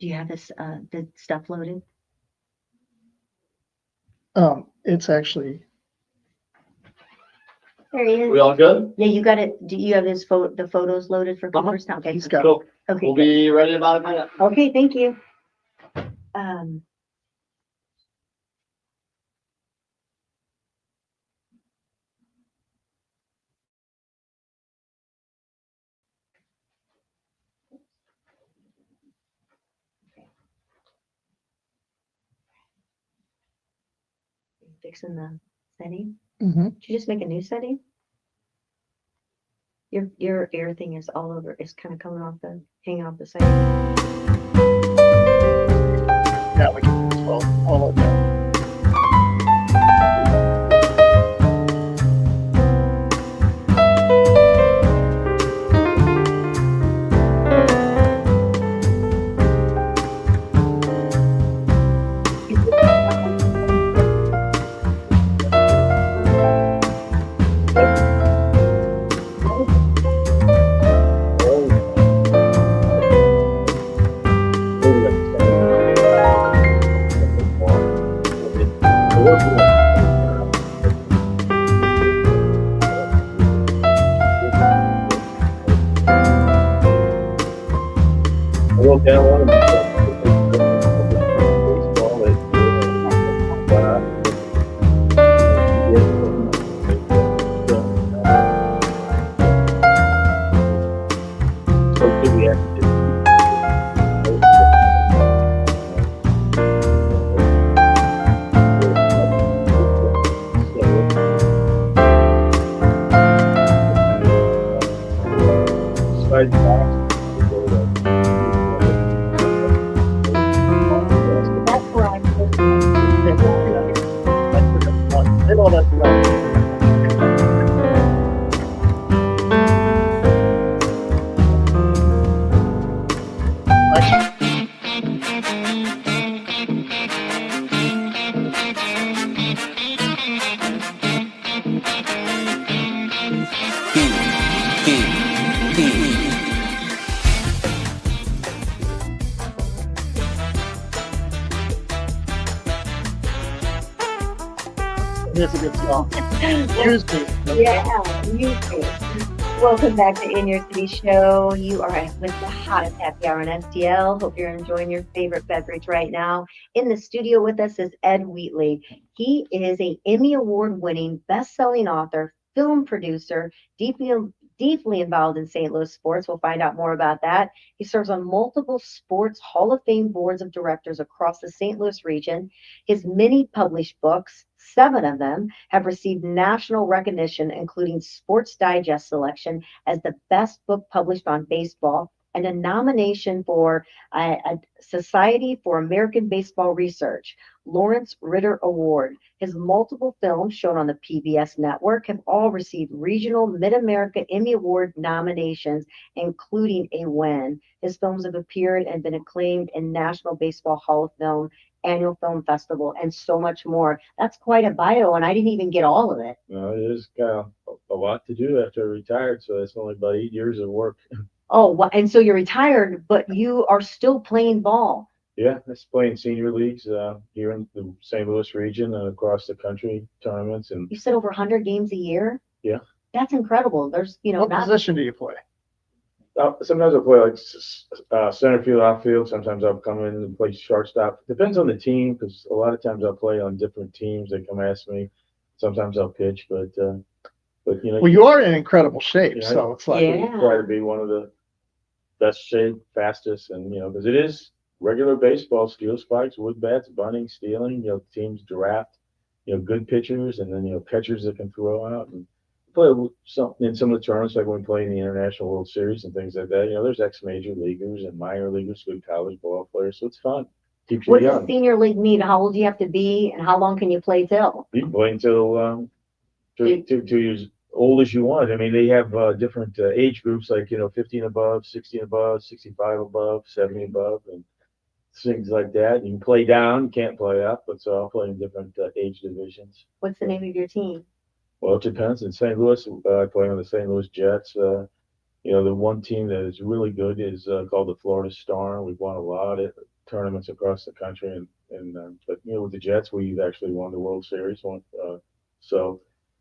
Do you have this, the stuff loaded? It's actually, There he We is. all good? Yeah, you got it. Do you have the photos loaded for Uh-huh. Cooperstown? Okay, he's got, Cool. okay, We'll good. be ready in about a minute. Okay, thank you. Um. Fixing the setting. Mhm. Did you just make a new setting? Your air thing is all over. It's kind of coming off hanging off the side. Yeah, we can do all of that. That's where I'm. Did all that stuff. It is a good song. Excuse me. Yeah, you too. Welcome back to In Your City Show. You are with the hottest happy hour on STL. Hope you're enjoying your favorite beverage right now. In the studio with us is Ed Wheatley. He is a Emmy Award-winning, best-selling author, film producer, deeply involved in St. Louis sports. We'll find out more about that. He serves on multiple sports Hall of Fame boards of directors across the St. Louis region. His many published books, 7 of them, have received national recognition, including Sports Digest selection as the best book published on baseball and a nomination for a Society for American Baseball Research, Lawrence Ritter Award. His multiple films shown on the PBS network have all received regional Mid-America Emmy Award nominations, including a win. His films have appeared and been acclaimed in National Baseball Hall of Fame, Annual Film Festival, and so much more. That's quite a bio, and I didn't even get all of it. No, it is kind of a lot to do after I retired, so that's only about 8 years of work. Oh, and so you're retired, but you are still playing ball. Yeah, I was playing senior leagues here in the St. Louis region and across the country, tournaments, and You said over 100 games a year? Yeah. That's incredible. There's, What not position do you play? sometimes I'll play like center field, outfield. Sometimes I'll come in and play shortstop. Depends on the team, because a lot of times I'll play on different teams. They come ask me. Sometimes I'll pitch, but Well, you are in incredible shape, Yeah, so it's like, Yeah. try to be one of the best shape, fastest, and because it is regular baseball, steel spikes, wood bats, bunting, stealing. Teams draft good pitchers, and then catchers that can throw out and play in some of the tournaments, like when we play in the International World Series and things like that. There's ex-major leaguers and minor leaguers, good college ball players, so it's fun. Keeps you What does young. senior league mean? How old do you have to be, and how long can you play till? You can play until two years old as you want. I mean, they have different age groups, like 15 above, 16 above, 65 above, 70 above, and things like that. You can play down, you can't play up, but so I'll play in different age divisions. What's the name of your team? Well, it depends. In St. Louis, I play on the St. Louis Jets. The one team that is really good is called the Florida Storm. We've won a lot of tournaments across the country, but with the Jets, we've actually won the World Series.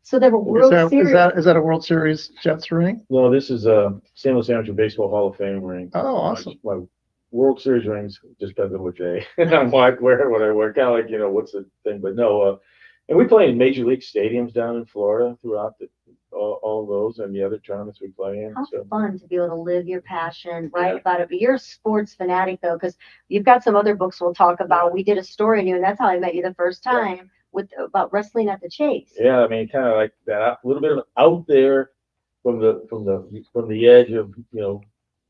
So there were World Series. is that a World Series Jets ring? No, this is a St. Louis Amateur Baseball Hall of Fame ring. Oh, awesome. My World Series rings just depends on what day. I'm like, what I wear, kind of like, what's the thing? But no, and we play in major league stadiums down in Florida throughout all those and the other tournaments we play in. How So fun to be able to live your passion, write Yeah. about it. But you're a sports fanatic, though, because you've got some other books we'll talk about. We did a story on you, and that's how I met you the first time about wrestling at the Chase. yeah, I mean, kind of like that, a little bit of out there from the edge of the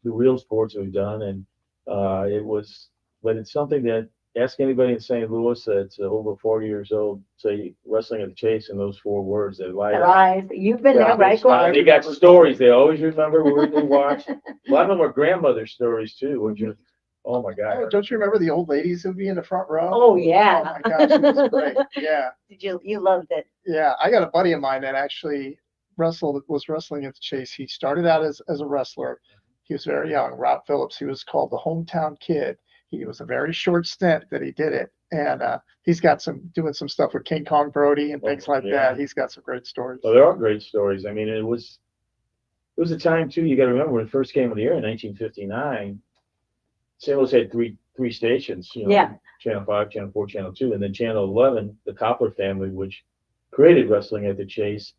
real sports we've done, and but it's something that, ask anybody in St. Louis that's over 40 years old, say wrestling at the Chase, and those 4 words, they light up. Rise. You've been there, right? They got stories. They always remember where they watched. A lot of them are grandmother stories too, which are, oh my Oh, God. don't you remember the old ladies who'd be in the front row? Oh, yeah. Oh my gosh, it was great. Yeah. You loved it. Yeah. I got a buddy of mine that actually was wrestling at the Chase. He started out as a wrestler. He was very young. Rob Phillips. He was called the hometown kid. He was a very short stint that he did it. And he's got doing some stuff with King Kong Brody and things like yeah. that. He's got some great stories. Well, there are great stories. I mean, it was a time too. You got to remember when it first came on the air in 1959. St. Louis had three stations. Yeah. Channel 5, Channel 4, Channel 2, and then Channel 11. The Copper family, which created wrestling at the Chase,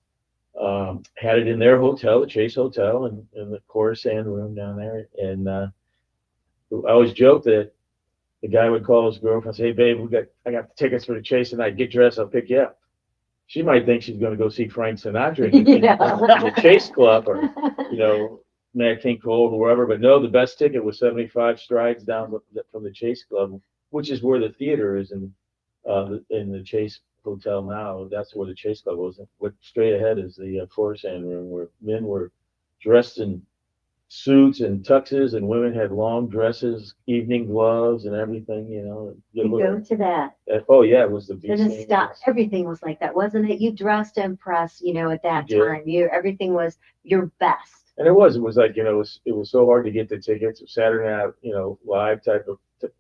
had it in their hotel, the Chase Hotel, and in the Cooperstown room down there. And I always joke that the guy would call his girlfriend and say, "Hey, babe, I got the tickets for the Chase tonight. Get dressed. I'll pick you up." She might think she's going to go see Frank Sinatra in the Chase Club, or Nat King Cole or wherever. But no, the best ticket was 75 strides down from the Chase Club, which is where the theater is in the Chase Hotel now. That's where the Chase Club was. What straight ahead is the Cooperstown room, where men were dressed in suits and tuxes, and women had long dresses, evening gloves, and everything. You go to that. Oh yeah, it was the And beast. everything was like that, wasn't it? You dressed to impress, at that Yeah. time. Everything was your best. And it was like, it was so hard to get the tickets. Saturday night, live type of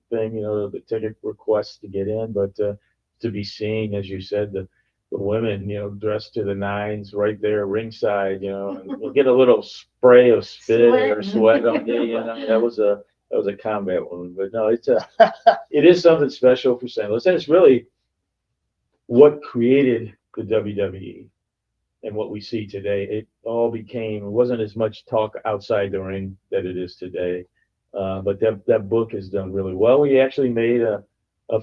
thing, the ticket requests to get in, but to be seen, as you said, the the women, dressed to the nines right there ringside, and you'll get a little spray of spit or sweat on you, that was a combat wound. But no, it is something special for St. Louis. And it's really what created the WWE and what we see today. It wasn't as much talk outside the ring that it is today. But that book is done really well. We actually made a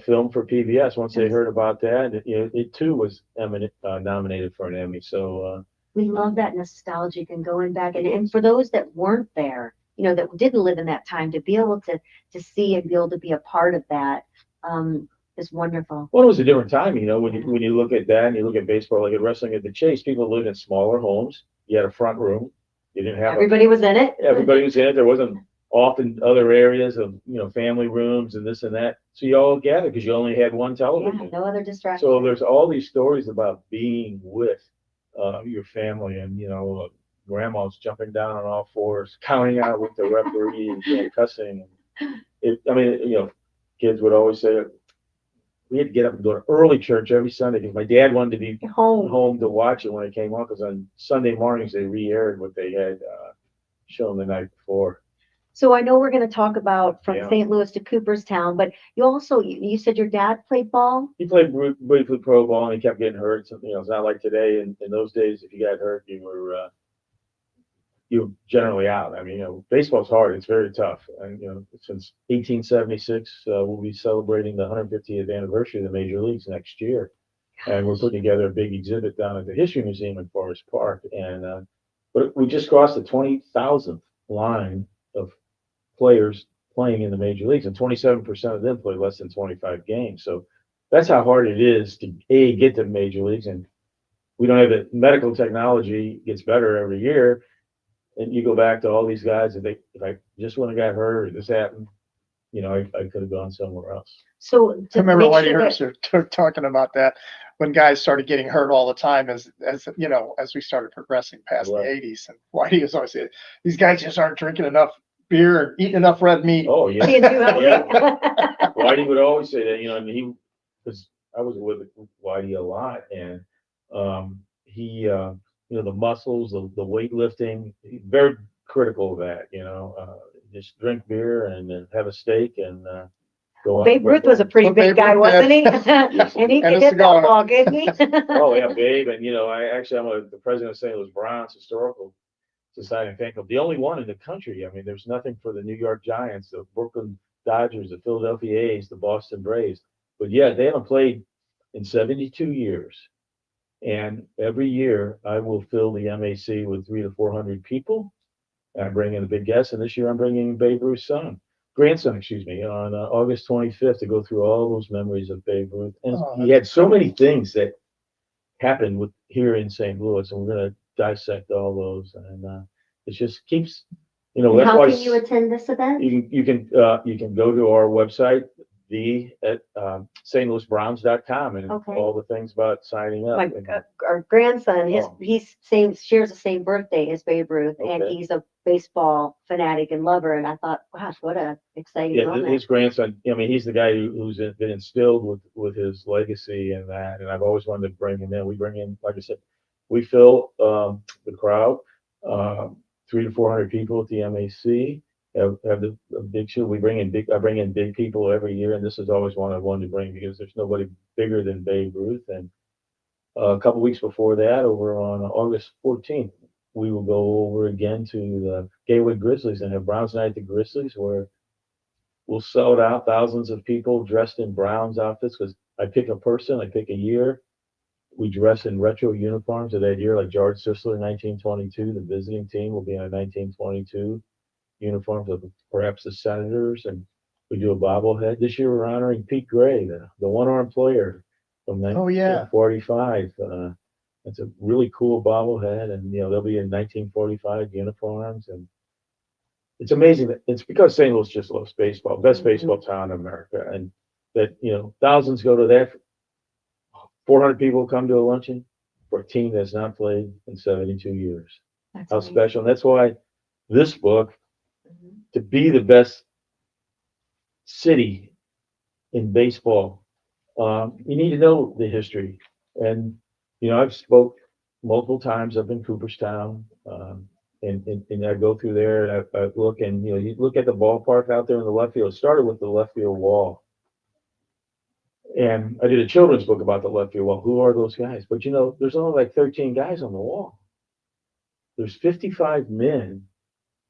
film for PBS once they heard about that. It too was nominated for an Emmy. So we love that nostalgic and going back. And for those that weren't there, that didn't live in that time, to be able to see and be able to be a part of that is wonderful. Well, it was a different time, when you look at that and you look at baseball, like at wrestling at the Chase, people lived in smaller homes. You had a front room. You didn't have everybody was in it. Everybody was in it. There wasn't often other areas of family rooms and this and that. So you all gathered because you only had one television. Yeah, no other distraction. So there's all these stories about being with your family, and grandma's jumping down on all fours, counting out with the referee, cussing. Kids would always say we had to get up and go to early church every Sunday because my dad wanted to be home to watch it when it came on, because on Sunday mornings they re-aired what they had shown the night before. So I know we're going to talk about from Yeah. St. Louis to Cooperstown, but you said your dad played ball? He played briefly pro ball and he kept getting hurt. So, it's not like today. In those days, if you got hurt, you were generally out. Baseball's hard. It's very tough. And, since 1876, we'll be celebrating the 150th anniversary of the Major Leagues next year. And we're putting together a big exhibit down at the History Museum in Forest Park. And but we just crossed the 20,000th line of players playing in the major leagues, and 27% of them play less than 25 games. So that's how hard it is to get to major leagues. And we don't have the medical technology gets better every year. And you go back to all these guys, if I just when I got hurt or this happened, I could have gone somewhere else. So I remember Whitey Herbst talking about that when guys started getting hurt all the time as we started progressing past the 80s. And Whitey was always saying, these guys just aren't drinking enough beer and eating enough red meat. Oh, yeah. Yeah. Whitey would always say that, because I was with Whitey a lot, and he, the muscles, the weightlifting, very critical of that, just drink beer and then have a steak and go on. Babe Ruth was a pretty big guy, wasn't he? And he could hit that ball, couldn't he? Oh, yeah, Babe. And, I'm the president of St. Louis Browns Historical Society and Fan Club, the only one in the country. There's nothing for the New York Giants, the Brooklyn Dodgers, the Philadelphia A's, the Boston Braves. But yeah, they haven't played in 72 years. And every year I will fill the MAC with 300 to 400 people. And I bring in a big guest. And this year I'm bringing Babe Ruth's grandson, on August 25th to go through all those memories of Babe Ruth. And he had so many things that happened here in St. Louis, and we're going to dissect all those, and it just keeps, that's how why can you attend this event? you can go to our website, at stlouisbrowns.com, and all the things about signing up. Our grandson, shares the same birthday as Babe Ruth, and Okay. he's a baseball fanatic and lover. And I thought, gosh, what a exciting moment. His grandson, he's the guy who's been instilled with his legacy and that, and I've always wanted to bring him in. We bring in, like I said, we fill the crowd, 300 to 400 people at the MAC. Have the big show. I bring in big people every year, and this is always one I wanted to bring because there's nobody bigger than Babe Ruth. And a couple weeks before that, over on August 14th, we will go over again to the Gateway Grizzlies and have Browns Night at the Grizzlies, where we'll sell it out, thousands of people dressed in Browns outfits, because I pick a year. We dress in retro uniforms of that year, like George Sisler in 1922. The visiting team will be in a 1922 uniforms of perhaps the Senators, and we do a bobblehead. This year we're honoring Pete Gray, the one-arm player from 1945. It's a really cool bobblehead, and they'll be in 1945 uniforms, and it's amazing that it's because St. Louis just loves baseball, best baseball town in America, and that thousands go to that. 400 people come to a luncheon for a team that's not played in 72 years. That's How amazing. special! And that's why this book, to be the best city in baseball, you need to know the history. And I've spoke multiple times up in Cooperstown, and I go through there and I look, and you look at the ballpark out there in the left field. It started with the left field wall, and I did a children's book about the left field wall. Who are those guys? But there's only like 13 guys on the wall. There's 55 men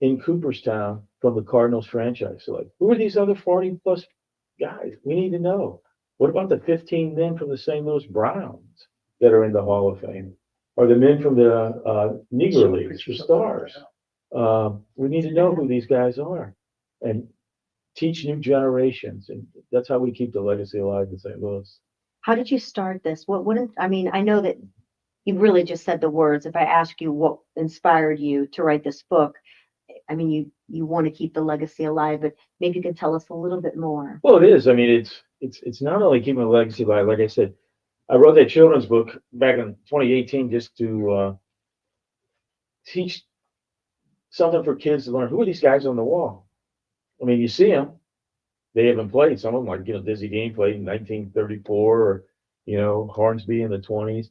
in Cooperstown from the Cardinals franchise. So, like, who are these other 40 plus guys? We need to know. What about the 15 men from the St. Louis Browns that are in the Hall of Fame? Or the men from the Negro Leagues or Stars? We need to know who these guys are and teach new generations. And that's how we keep the legacy alive in St. Louis. How did you start this? I mean, I know that you really just said the words. If I ask you what inspired you to write this book, I mean, you want to keep the legacy alive, but maybe you can tell us a little bit more. Well, it is. I mean, it's not only keeping the legacy alive. Like I said, I wrote that children's book back in 2018 just to teach something for kids to learn. Who are these guys on the wall? I mean, you see them. They haven't played. Some of them, like Dizzy Dean, played in 1934, or Hornsby in the 20s.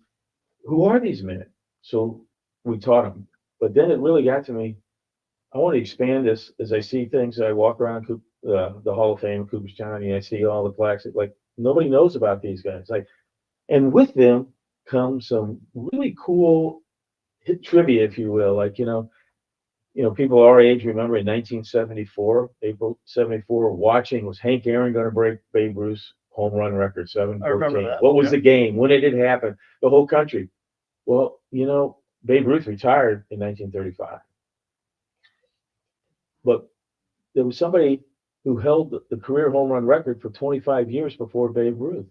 Who are these men? So we taught them. But then it really got to me. I want to expand this as I see things. I walk around the Hall of Fame in Cooperstown, and I see all the plaques. Like, nobody knows about these guys. And with them comes some really cool trivia, if you will. Like, people our age remember in 1974, April 74, watching, was Hank Aaron going to break Babe Ruth's home run record, 714? I remember that. What was the game? When did it happen? The whole country. Well, Babe Ruth retired in 1935. But there was somebody who held the career home run record for 25 years before Babe Ruth.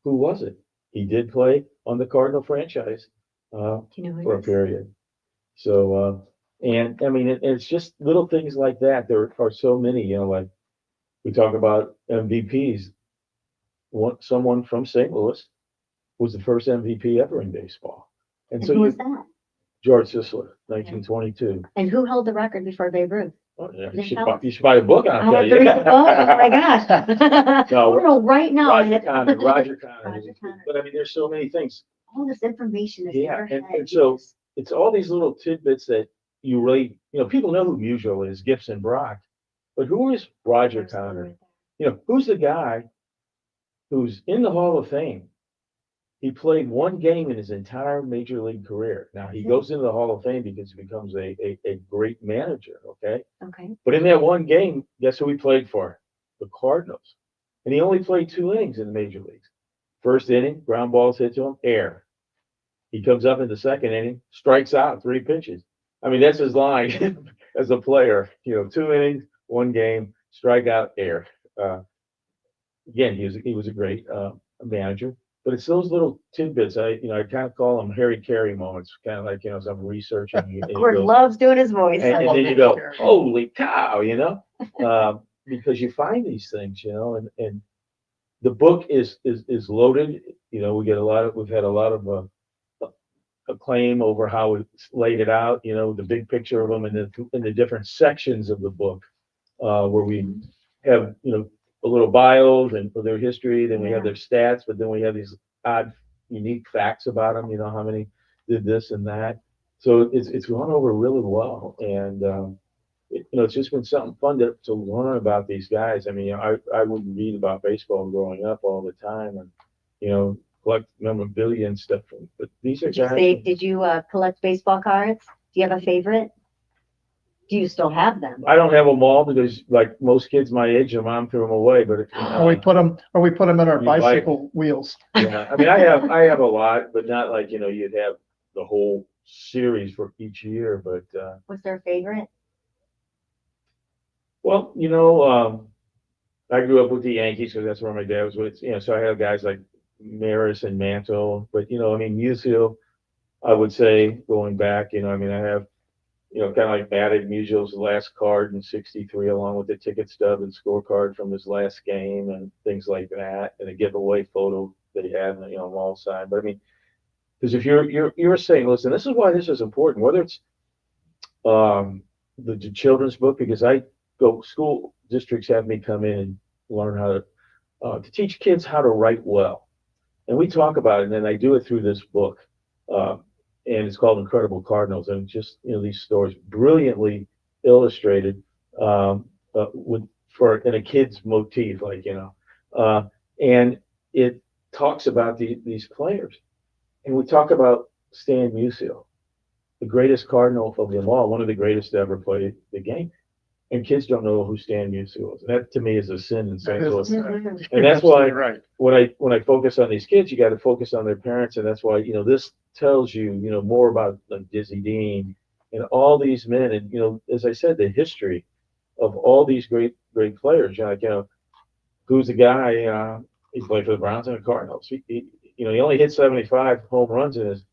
Who was it? He did play on the Cardinal franchise for a period. So, and I mean, it's just little things like that. There are so many, like we talk about MVPs. Someone from St. Louis was the first MVP ever in baseball. And who was that? George Sisler, 1922. And who held the record before Babe Ruth? Oh, yeah. You should buy a book, I'll I tell have you. to read the book. Oh my gosh. No, No, right now. Roger Connor. Roger Connor. But I mean, there's so many things. All this information is in Yeah, your head. and so it's all these little tidbits that you really, people know who Musial is, Gibson, Brock, but who is Roger Connor? Who's the guy who's in the Hall of Fame? He played one game in his entire major league career. Now he goes into the Hall of Fame because he becomes a great manager. Okay. But in that one game, guess who he played for? The Cardinals. And he only played 2 innings in the major leagues. First inning, ground balls hit to him, air. He comes up in the second inning, strikes out 3 pitches. I mean, that's his line as a player. 2 innings, 1 game, strikeout, air. Again, he was a great manager. But it's those little tidbits. I kind of call them Harry Carey moments. Kind of like, as I'm researching. Gord loves doing his voice. And then you go, holy cow, because you find these things, and the book is loaded. We've had a lot of acclaim over how we laid it out. The big picture of them, and in the different sections of the book, where we have a little bios and for their history, then we have their stats, but then we have these odd, unique facts about them. How many did this and that. So it's gone over really well, and it's just been something fun to learn about these guys. I mean, I would read about baseball growing up all the time, and collect memorabilia and stuff. But these are guys. Did you collect baseball cards? Do you have a favorite? Do you still have them? I don't have them all because, like most kids my age, their mom threw them away. But or we put them in our bicycle wheels. Yeah, I mean, I have a lot, but not like you'd have the whole series for each year. But what's their favorite? Well, I grew up with the Yankees because that's where my dad was with. So I have guys like Maris and Mantle. But I mean, Musial, I would say going back. I mean, I have. Kind of like Matted Musial's last card in '63, along with the ticket stub and scorecard from his last game and things like that, and a giveaway photo that he had, wall sign. But I mean, because if you're saying, listen, this is why this is important, whether it's the children's book, because school districts have me come in and learn how to teach kids how to write well. And we talk about it, and then I do it through this book, and it's called Incredible Cardinals, and just these stories brilliantly illustrated with for in a kid's motif, like and it talks about these players, and we talk about Stan Musial, the greatest Cardinal of them all, one of the greatest to ever play the game. And kids don't know who Stan Musial is. And that to me is a sin in St. Louis. Mhm. And that's why right. when I focus on these kids, you got to focus on their parents, and that's why this tells you more about like Dizzy Dean and all these men, and as I said, the history of all these great players. Like who's the guy? He played for the Browns and the Cardinals. He only hit 75 home runs in his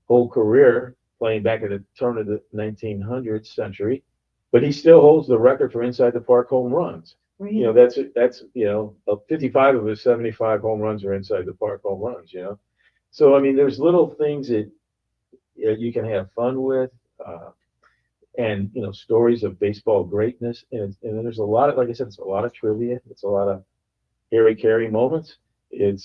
whole career, playing back at the turn of the 1900th century, but he still holds the record for inside the park home runs. Really? That's 55 of his 75 home runs are inside the park home runs. So I mean, there's little things that you can have fun with, and stories of baseball greatness, and then there's a lot of, like I said, it's a lot of trivia, it's a lot of Harry Carey moments. It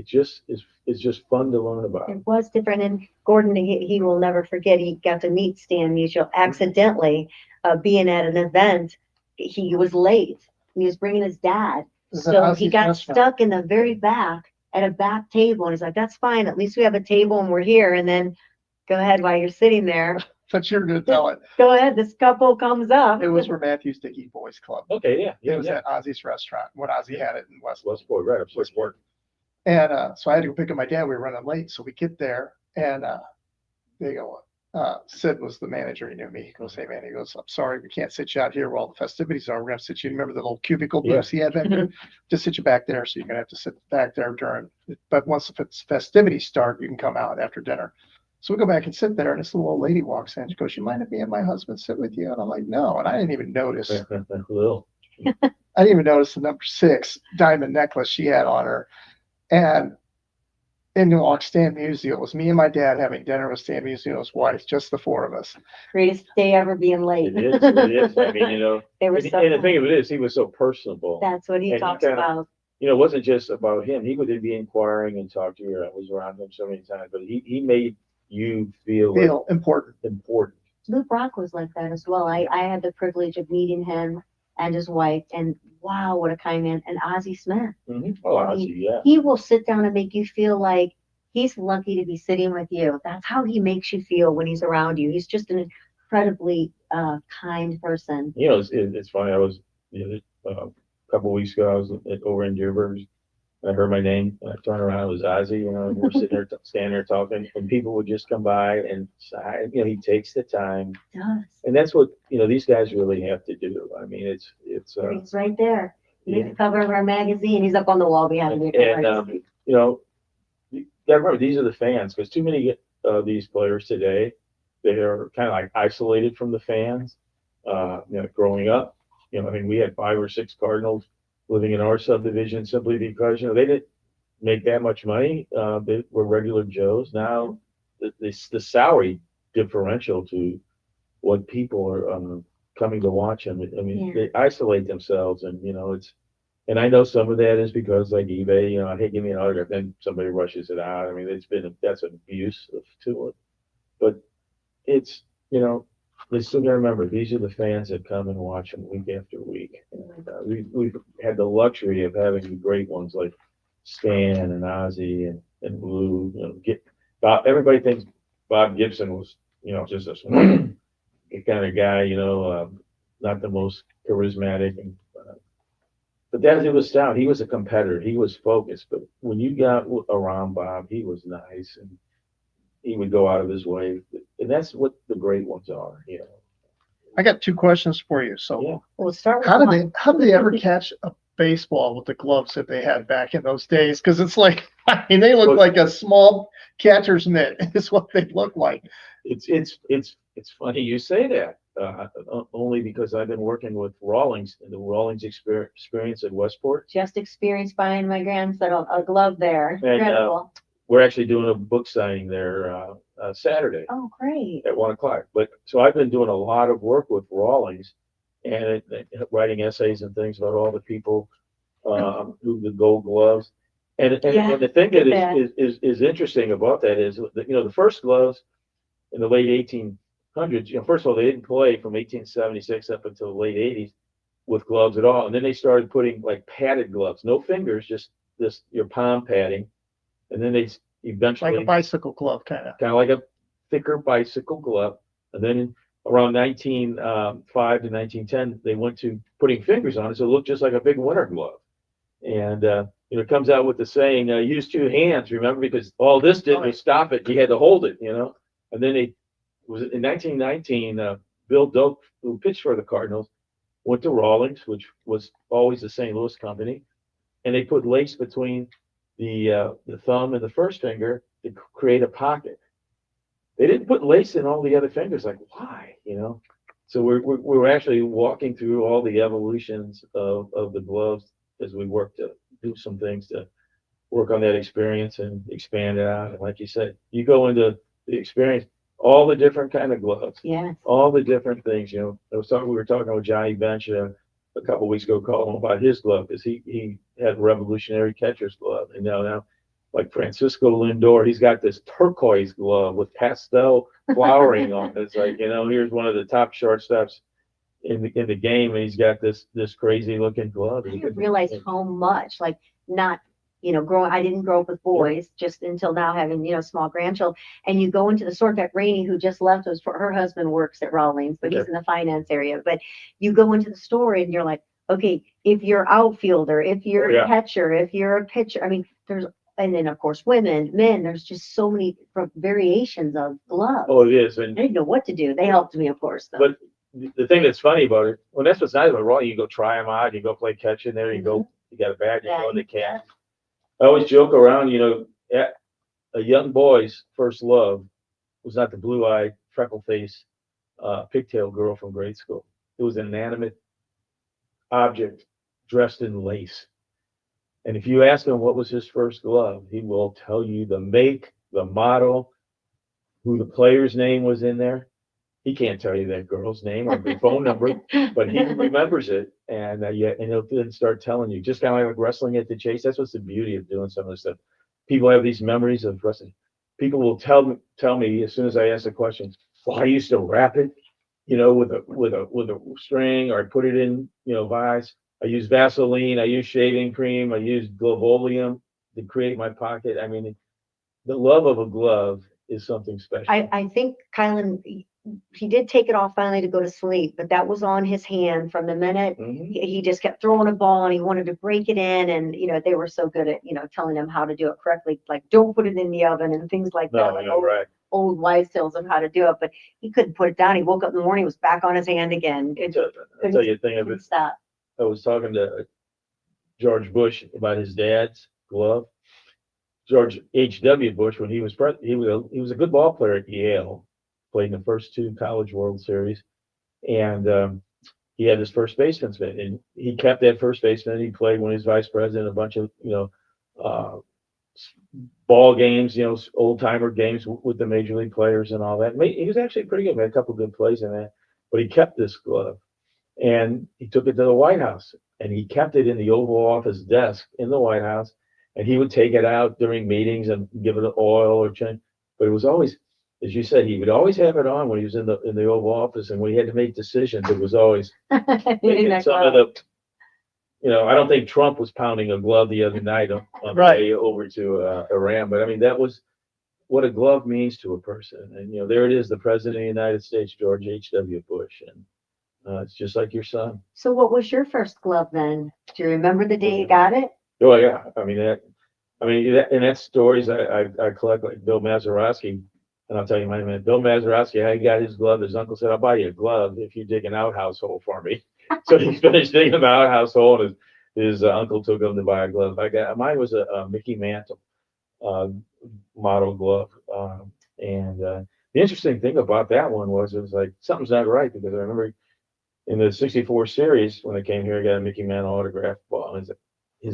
just is, it's just fun to learn about. It was different, and Gordon, he will never forget, he got to meet Stan Musial accidentally, being at an event. He was late. He was bringing his dad. Is that So he Ozzy's got restaurant? stuck in the very back at a back table, and he's like, that's fine. At least we have a table and we're here. And then go ahead while you're sitting there. But you're going to tell it. Go ahead. This couple comes up. It was where Matthew's Dickey Boys Club. Okay, yeah, It was at Ozzy's restaurant when Ozzy had it in Westport, right up Westport. And so I had to go pick up my dad. We were running late. So we get there, and they go, Sid was the manager. He knew me. He goes, hey, man, he goes, I'm sorry, we can't sit you out here where all the festivities are. We're going to sit you, remember the little cubicle booths he had back there? Just sit you back there. So you're going to have to sit back there during, but once the festivities start, you can come out after dinner. So we go back and sit there, and this little old lady walks in. She goes, you mind if me and my husband sit with you? And I'm like, no. And I didn't even notice. Little. I didn't even notice the number 6 diamond necklace she had on her. And in walked Stan Musial. It was me and my dad having dinner with Stan Musial's wife, just the 4 of us. Greatest day ever being late. It is. It is. I mean, They were and so the thing of it is, he was so personable. That's what he and he talks kinda- about. It wasn't just about him. He would be inquiring and talk to you. I was around him so many times, but he made you feel like Important. important. Lou Brock was like that as well. I had the privilege of meeting him and his wife, and wow, what a kind man. And Ozzie Smith. Mm-hmm. Oh, Ozzy, yeah. He will sit down and make you feel like he's lucky to be sitting with you. That's how he makes you feel when he's around you. He's just an incredibly kind person. It's funny. I was a couple of weeks ago. I was over in Dearborn. I heard my name, and I turned around. It was Ozzy. And we're sitting there, standing there talking, and people would just come by and say, he takes the time, He does. and that's what these guys really have to do. I mean, it's He's right there. He's yeah. the cover of our magazine. He's up on the wall behind me. And you gotta remember, these are the fans, because too many of these players today, they are kind of like isolated from the fans. Growing up, I mean, we had 5 or 6 Cardinals living in our subdivision simply because they didn't make that much money. They were regular Joes. Now the salary differential to what people are coming to watch them. I mean, they isolate themselves, and and I know some of that is because like eBay, hey, give me an autograph, then somebody rushes it out. I mean, that's an abuse to it. But it's they still got to remember, these are the fans that come and watch them week after week. And, we've had the luxury of having great ones like Stan and Ozzy and Lou. Bob, everybody thinks Bob Gibson was just this kind of guy, not the most charismatic, but that it was down. He was a competitor. He was focused. But when you got around Bob, he was nice, and he would go out of his way. And that's what the great ones are. I got 2 questions for you. So Yeah. We'll start with how one. did they ever catch a baseball with the gloves that they had back in those days? Because it's like, I mean, they look like a small catcher's mitt is what they look like. It's funny you say that. Only because I've been working with Rawlings and the Rawlings experience at Westport. Just experienced buying my grandson a glove there. And, Incredible. We're actually doing a book signing there Saturday Oh, great. at 1:00. But so I've been doing a lot of work with Rawlings and writing essays and things about all the people who the Gold Gloves. Yeah, and the thing that get that. is interesting about that is that, the first gloves in the late 1800s, first of all, they didn't play from 1876 up until the late 80s with gloves at all. And then they started putting like padded gloves, no fingers, just your palm padding. And then they Like eventually a bicycle glove, kind of. kind of like a thicker bicycle glove. And then around 1905 to 1910, they went to putting fingers on it, so it looked just like a big winter glove. And it comes out with the saying, "Use two hands." Remember, because all this did was stop it. You had to hold it, And then it was in 1919. Bill Doak, who pitched for the Cardinals, went to Rawlings, which was always the St. Louis company, and they put lace between the thumb and the first finger to create a pocket. They didn't put lace in all the other fingers. Like, why? So we're actually walking through all the evolutions of the gloves as we work to do some things to work on that experience and expand it out. And like you said, you go into the experience, all the different kind of gloves, Yeah. all the different things. We were talking with Johnny Bench a couple of weeks ago, calling him about his glove because he had revolutionary catcher's glove, and now like Francisco Lindor, he's got this turquoise glove with pastel flowering on it. It's like, here's one of the top shortstops in the game, and he's got this crazy looking glove. I didn't realize how much, like, not, I didn't grow up with boys just until now having, small grandchildren. And you go into the store. In fact, Rainie, who just left us, her husband works at Rawlings, but he's in the finance area. But you go into the store and you're like, okay, if you're outfielder, if you're a catcher, if you're a pitcher, I mean, and then of course women, men, there's just so many variations of gloves. Oh, it is. And I didn't know what to do. They helped me, of course, though. But the thing that's funny about it, well, that's what's nice about Raw. You go try them out. You go play catch in there. You go, you got a bat. You go in the can. I always joke around. A young boy's first love was not the blue-eyed, freckle-faced, pigtail girl from grade school. It was an inanimate object dressed in lace. And if you ask him what was his first glove, he will tell you the make, the model, who the player's name was in there. He can't tell you that girl's name or the phone number, but he remembers it, and he'll then start telling you, just kind of like wrestling at the chase. That's what's the beauty of doing some of this stuff. People have these memories of wrestling. People will tell me as soon as I ask a question, well, I used to wrap it, with a string, or I put it in, vise. I use Vaseline, I use shaving cream, I use globolium to create my pocket. I mean, the love of a glove is something special. I think Kylan, he did take it off finally to go to sleep, but that was on his hand from the minute he just kept throwing a ball and he wanted to break it in. And, they were so good at, telling him how to do it correctly. Like, don't put it in the oven and things like that. Like old wives' tales of how to do it, but he couldn't put it down. He woke up in the morning, it was back on his hand again. I'll tell you a thing of it. Stop. I was talking to George Bush about his dad's glove. George H.W. Bush, when he was president, he was a good ball player at Yale, played in the first two College World Series, and he had his first baseman, and he kept that first baseman. He played when he was vice president, a bunch of ball games, old timer games with the major league players and all that. He was actually pretty good. He had a couple of good plays in that, but he kept this glove. And he took it to the White House, and he kept it in the Oval Office desk in the White House, and he would take it out during meetings and give it oil or change. But it was always, as you said, he would always have it on when he was in the Oval Office, and when he had to make decisions, it was always making some of the. I don't think Trump was pounding a glove the other night on the way over to Iran, but I mean, that was what a glove means to a person. And there it is, the President of the United States, George H.W. Bush, and it's just like your son. So what was your first glove then? Do you remember the day you got it? Oh yeah, and that's stories I collect, like Bill Mazeroski, and I'll tell you my man, Bill Mazeroski, how he got his glove. His uncle said, "I'll buy you a glove if you dig an outhouse hole for me." So he finished digging the outhouse hole, and his uncle took him to buy a glove. Mine was a Mickey Mantle model glove, and the interesting thing about that one was it was like something's not right, because I remember in the '64 series when they came here, I got a Mickey Mantle autograph ball.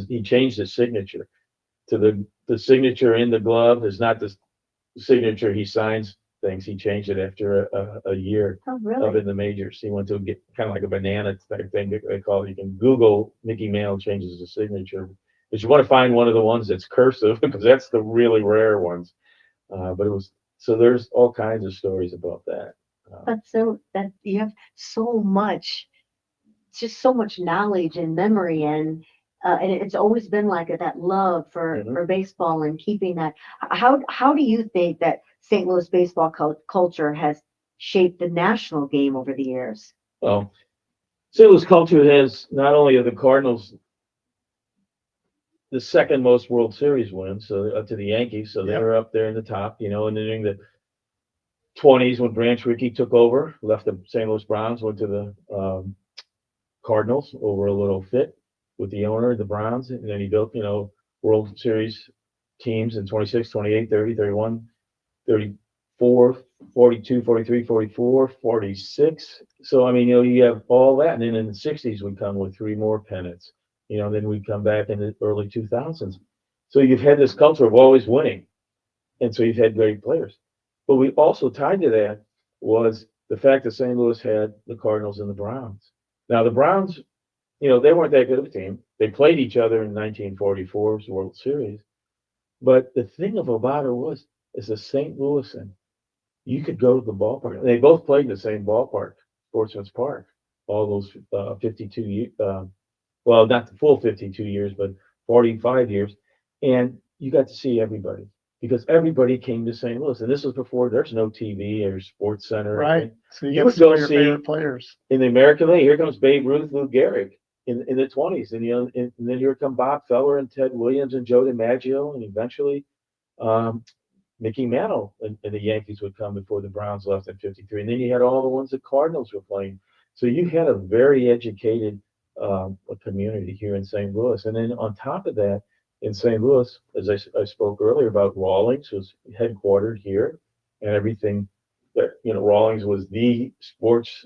He changed his signature to the signature in the glove is not the signature he signs things. He changed it after a year of in the majors. He went to get kind of like a banana type thing they call it. You can Google Mickey Mantle changes his signature, But you want to find one of the ones that's cursive because that's the really rare ones. But it was, so there's all kinds of stories about that. But so that you have so much, just so much knowledge and memory, and it's always been like that love for Mhm. baseball and keeping that. How do you think that St. Louis baseball culture has shaped the national game over the years? Well, St. Louis culture has not only are the Cardinals the second most World Series wins, so up to the Yankees, so they Yep. were up there in the top, you know, and then during the 20s when Branch Rickey took over, left the St. Louis Browns, went to the Cardinals over a little fit with the owner, the Browns, and then he built, you know, World Series teams in 26, 28, 30, 31, 34, 42, 43, 44, 46. So, I mean, you know, you have all that. And then in the 60s, we come with 3 more pennants, you know, then we come back in the early 2000s. So you've had this culture of always winning. And so you've had great players. But we also tied to that was the fact that St. Louis had the Cardinals and the Browns. Now, the Browns, you know, they weren't that good of a team. They played each other in 1944's World Series. But the thing about it was, as a St. Louisan, you could go to the ballpark. They both played in the same ballpark, Sportsman's Park, all those 52 years, well, not the full 52 years, but 45 years. And you got to see everybody because everybody came to St. Louis. And this was before there's no TV or Sports Center. Or Right. anything. So You you get would to see go all your see- favorite players. In the American League, here comes Babe Ruth, Lou Gehrig in the 20s. And, you know, and then here come Bob Feller and Ted Williams and Joe DiMaggio. And eventually, Mickey Mantle and the Yankees would come before the Browns left in 53. And then you had all the ones the Cardinals were playing. So you had a very educated community here in St. Louis. And then on top of that, in St. Louis, as I spoke earlier about Rawlings was headquartered here and everything that, you know, Rawlings was the sports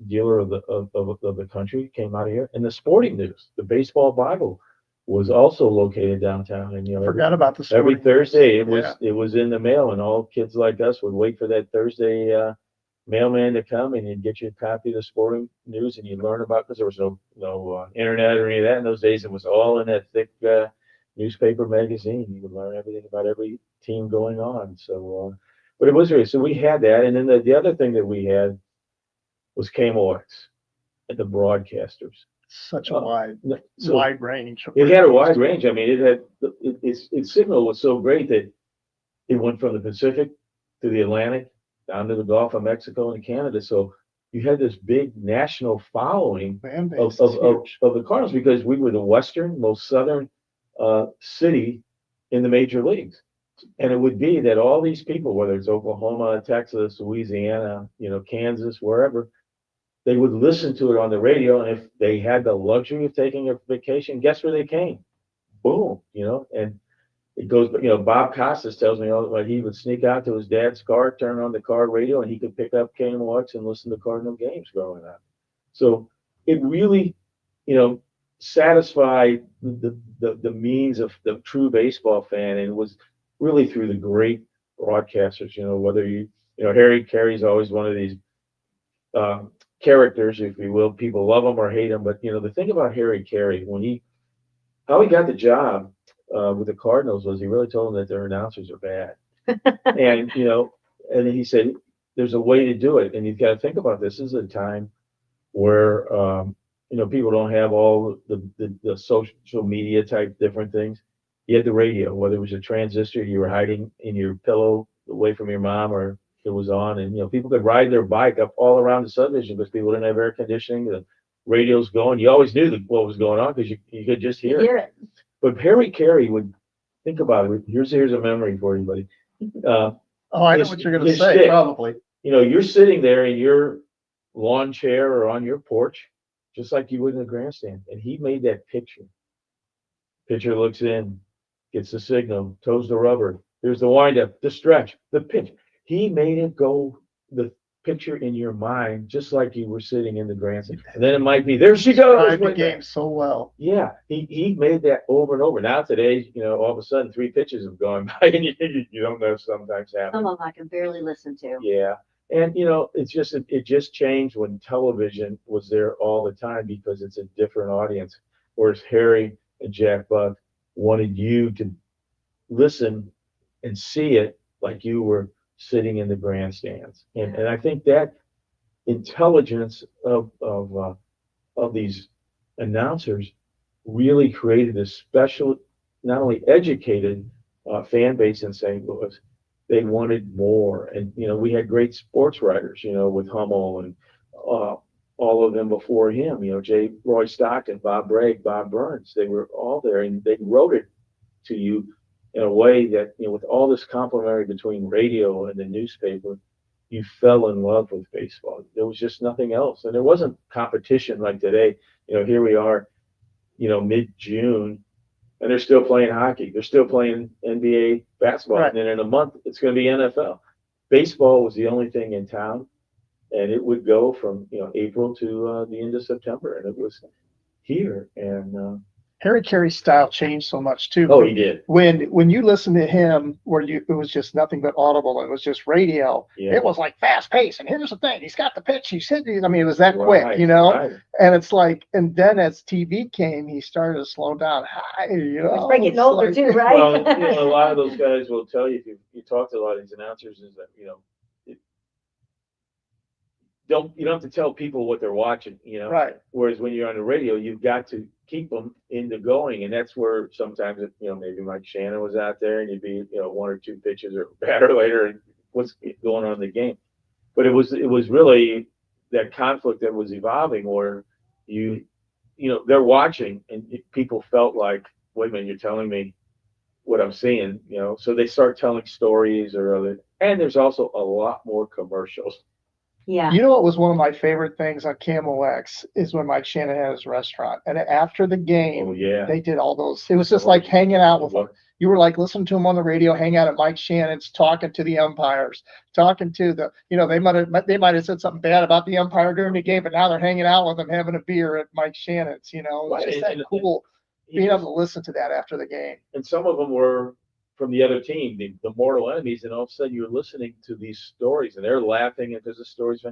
dealer of the country, came out of here. And the Sporting News, the Baseball Bible, was also located downtown. And, you know, Forgot about the every Sporting Thursday News. it was in the mail, and all kids like us would wait for that Thursday mailman to come, and you'd get your copy of the Sporting News, and you'd learn about, because there was no internet or any of that in those days. It was all in that thick newspaper magazine. You would learn everything about every team going on. So, but it was great. So we had that, and then the other thing that we had was KMOX and the broadcasters. Such a wide So wide range. of it had a wide radios. range. I mean, it had its signal was so great that it went from the Pacific to the Atlantic, down to the Gulf of Mexico and Canada. So you had this big national following Fan base of, is of, of, huge. of the Cardinals because we were the most southern city in the major leagues. And it would be that all these people, whether it's Oklahoma, Texas, Louisiana, you know, Kansas, wherever, they would listen to it on the radio. And if they had the luxury of taking a vacation, guess where they came? Boom, you know, and it goes, you know, Bob Costas tells me all like he would sneak out to his dad's car, turn on the car radio, and he could pick up KMOX and listen to Cardinal games growing up. So it really, you know, satisfied the means of the true baseball fan, and it was really through the great broadcasters. You know, whether you know, Harry Carey's always one of these characters, if you will. People love him or hate him, but you know, the thing about Harry Carey, how he got the job with the Cardinals was he really told them that their announcers are bad. And, you know, and then he said, there's a way to do it. And you've got to think about this. This is a time where, you know, people don't have all the social media type different things. You had the radio, whether it was a transistor you were hiding in your pillow away from your mom, or it was on. And, you know, people could ride their bike up all around the subdivision because people didn't have air conditioning. The radio's going. You always knew what was going on because you could just hear it. But Harry Carey would think about it. Here's a memory for you, buddy. Oh, I know what you're going to say, shtick. probably. You know, you're sitting there in your lawn chair or on your porch, just like you would in the grandstand, and he made that picture. Pitcher looks in, gets the signal, toes the rubber. There's the windup, the stretch, the pitch. He made it go the picture in your mind, just like you were sitting in the grandstand. And then it might be, there she goes. Described the game so well. Yeah, he made that over and over. Now today, you know, all of a sudden 3 pitches have gone by, and you don't know sometimes happen. Some of them I can barely listen to. Yeah, and you know, it just changed when television was there all the time because it's a different audience. Whereas Harry and Jack Buck wanted you to listen and see it like you were sitting in the grandstands. And I think that intelligence of these announcers really created a special, not only educated fan base in St. Louis, they wanted more. And, we had great sports writers, with Hummel and all of them before him, J. Roy Stockton, Bob Bragg, Bob Burns, they were all there and they wrote it to you in a way that, with all this complementary between radio and the newspaper, you fell in love with baseball. There was just nothing else. And there wasn't competition like today. Here we are, mid-June, and they're still playing hockey. They're still playing NBA basketball. Right. And then in a month, it's going to be NFL. Baseball was the only thing in town, and it would go from, April to the end of September. And it was here. And Harry Carey's style changed so much too. oh, he did. When you listen to him, it was just nothing but audible. It was just radio. Yeah. It was like fast paced. And here's the thing: he's got the pitch. He's hitting. I mean, it was that quick, Right, you know. right. And it's like, and then as TV came, he started to slow down. It's pretty getting it's older like- too, right? Well, a lot of those guys will tell you, if you talk to a lot of these announcers, is that, you don't have to tell people what they're watching, Right. Whereas when you're on the radio, you've got to keep them into going, and that's where sometimes, maybe Mike Shannon was out there, and you'd be, one or two pitches or batter later, and what's going on in the game. But it was really that conflict that was evolving, where they're watching, and people felt like, wait a minute, you're telling me what I'm seeing, So they start telling stories or other, and there's also a lot more commercials. Yeah. You know what was one of my favorite things on Camel X is when Mike Shannon had his restaurant, and after the game, Oh yeah. they did all those. It was just like hanging out with them. You were like listening to him on the radio, hang out at Mike Shannon's, talking to the umpires, talking to the, they might have said something bad about the umpire during the game, but now they're hanging out with him, having a beer at Mike Shannon's. Right, It's just that and- cool being able to listen to that after the game. And some of them were from the other team, the mortal enemies, and all of a sudden you're listening to these stories, and they're laughing at the stories,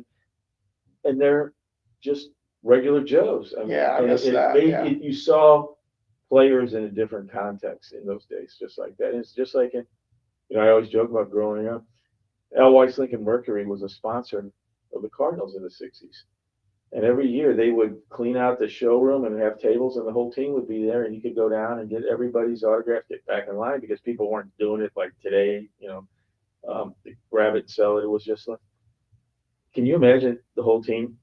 and they're just regular Joes. I mean, Yeah, I and miss that, yeah. you saw players in a different context in those days, just like that. And it's just like I always joke about growing up. L. Weiss Lincoln Mercury was a sponsor of the Cardinals in the '60s. And every year they would clean out the showroom and have tables, and the whole team would be there, and you could go down and get everybody's autograph, get back in line, because people weren't doing it like today, grab it and sell it. It was just like, can you imagine the whole team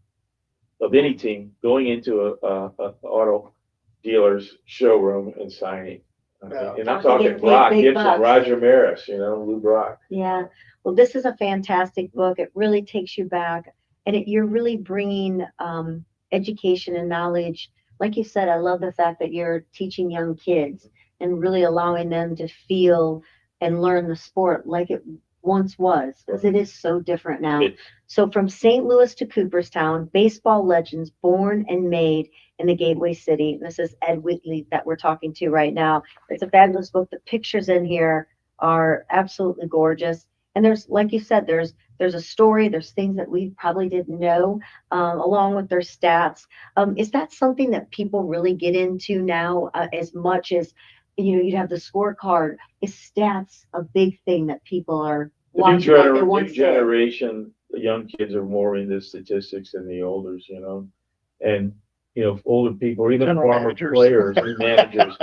of any team going into a auto dealer's showroom and signing? Yeah. And I'm Talking talking Brock big Gibson, bucks. Roger Maris, Lou Brock. Yeah. Well, this is a fantastic book. It really takes you back, and you're really bringing education and knowledge. Like you said, I love the fact that you're teaching young kids and really allowing them to feel and learn the sport like it once was, because it is so different now. So from St. Louis to Cooperstown, baseball legends born and made in the Gateway City. This is Ed Wheatley that we're talking to right now. It's a fabulous book. The pictures in here are absolutely gorgeous. And there's, like you said, there's a story, there's things that we probably didn't know, along with their stats. Is that something that people really get into now, as much as, you'd have the scorecard? Is stats a big thing that people are The watching? like they once new did? generation, the young kids are more into statistics than the olders, and older people, or even General former managers. players and managers,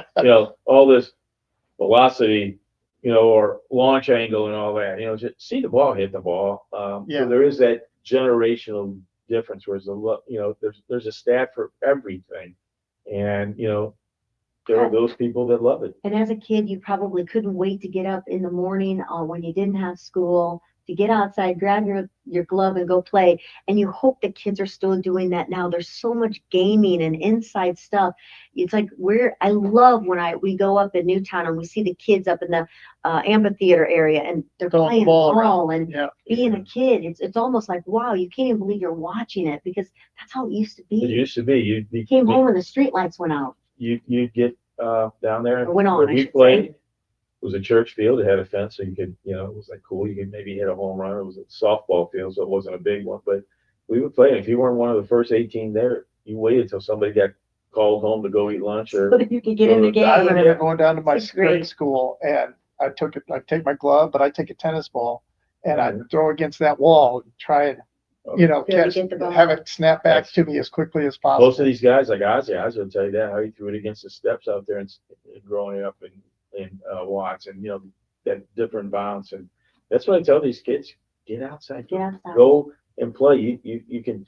all this velocity, or launch angle and all that, just see the ball, hit the ball. Yeah. So there is that generational difference, whereas there's a stat for everything, and there are those people that love it. And as a kid, you probably couldn't wait to get up in the morning, when you didn't have school, to get outside, grab your glove and go play. And you hope that kids are still doing that now. There's so much gaming and inside stuff. It's like I love when we go up in Newtown and we see the kids up in the amphitheater area, and they're Throwing playing ball ball around. and Yeah. being a kid. It's almost like, wow, you can't even believe you're watching it, because that's how it used to be. It used to be, You came home and the street lights went out. you'd get down there, Or went on, where I we should played. say. It was a church field. It had a fence, so you could, it was like cool. You could maybe hit a home run. It was a softball field, so it wasn't a big one. But we would play. And if you weren't one of the first 18 there, you waited till somebody got called home to go eat lunch So or that you can get in the Go to- I game. remember going down to my It's great. grade school and I take my glove, but I take a tennis ball and I'd throw against that wall and try and, Go to catch, get the ball. have it snap back to me as quickly as possible. most of these guys like Ozzy will tell you that how he threw it against the steps out there and growing up in Watts and that different bounce, and that's what I tell these kids: get outside, Get outside. go and play. You can,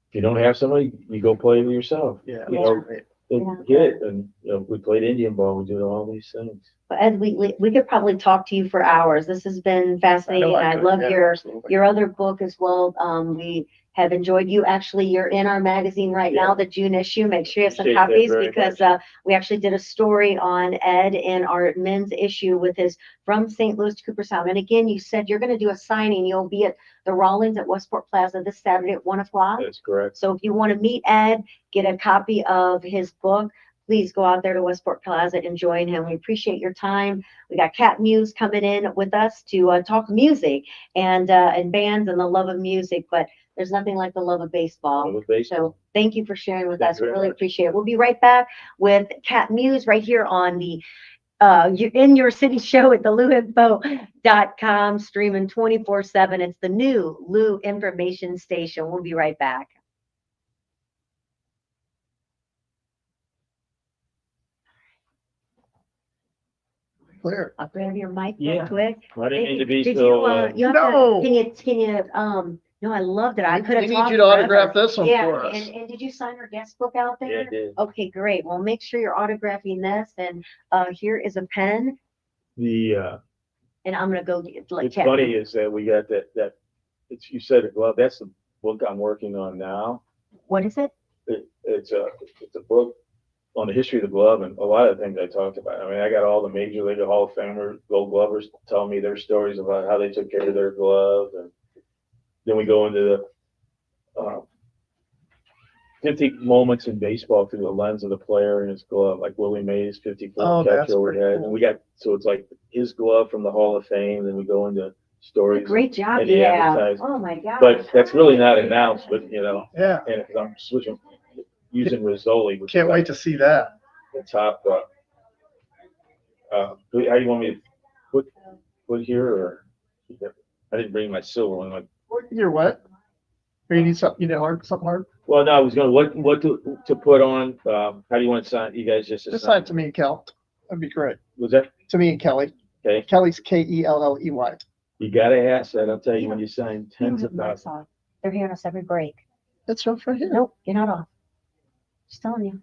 if you don't have somebody, you go play with yourself. Yeah. You Yeah. know, Yeah. get it, and we played Indian ball. We did all these things. But Ed Wheatley, we could probably talk to you for hours. This has been fascinating. I I could, love yeah, your absolutely. other book as well. We have enjoyed you. Actually, you're in our magazine right now, the June issue. Make sure you have some Appreciate that copies very because we actually did a story on Ed in our men's issue with his From St. Louis to Cooperstown. And again, you said you're going to do a signing. You'll be at the Rollins at Westport Plaza this Saturday at 1:00. That's correct. So if you want to meet Ed, get a copy of his book, please go out there to Westport Plaza and join him. We appreciate your time. We got Cat Mues coming in with us to talk music and bands and the love of music, but there's nothing like the love of baseball. With baseball. So thank you for sharing with Thank us. you very Really much. appreciate it. We'll be right back with Cat Mues right here on the In Your City show at the luinfo.com, streaming 24/7. It's the new Lou Information Station. We'll be right back. Clear. I'll grab your mic Yeah. real quick. I didn't mean to be Did so. you have No. to, can you, no, I loved it. I could have We need talked you to autograph forever. this one Yeah, for us. and did you sign our guest book out Yeah, there? I did. Okay, great. Well, make sure you're autographing this, and here is a pen, The and I'm gonna go get like it's funny is that we got that it's you said it well. That's the book I'm working on now. What is it? It's a book on the history of the glove and a lot of the things I talked about. I mean, I got all the Major League Hall of Famers, Gold Glovers telling me their stories about how they took care of their glove, and then we go into the 50 moments in baseball through the lens of the player and his glove, like Willie Mays, 54 Oh, catch that's overhead, pretty and cool. we got so it's like his glove from the Hall of Fame. Then we go into stories. Great job, and the yeah. advertising. Oh my gosh. But that's really not announced, but Yeah. and if I'm switching, using Rizzoli, which Can't is wait like to see that. the top. How do you want me to put here, or I didn't bring my silver one. Like, You're what? Or you need something, something hard? well, no, I was going what to put on. How do you want to sign? You guys just Just sign it to me and Kel. That'd be great. Was that To me and Kelly. okay? Kelly's Kelley. You gotta ask that. I'll tell you when you sign tens of thousands. They're hearing us every break. That's right here. Nope, you're not off. Just telling you.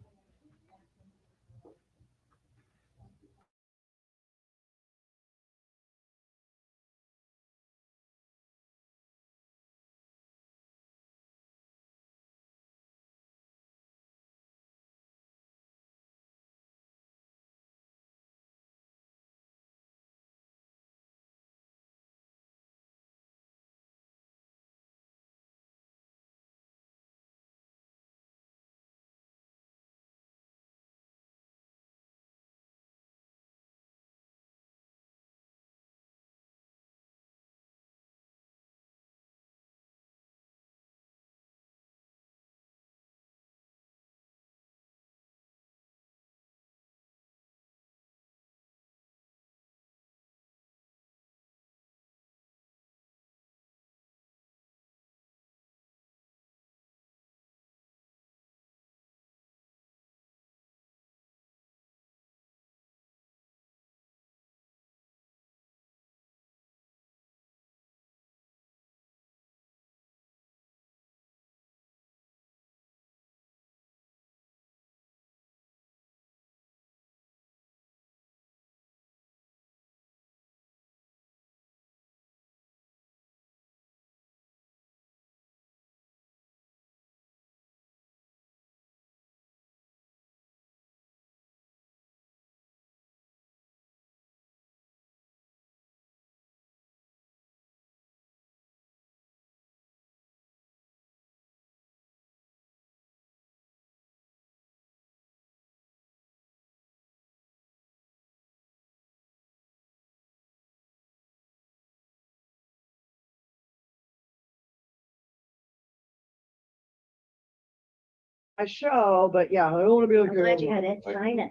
I shall, but yeah, I don't want to be like. I'm glad you had it, sign it.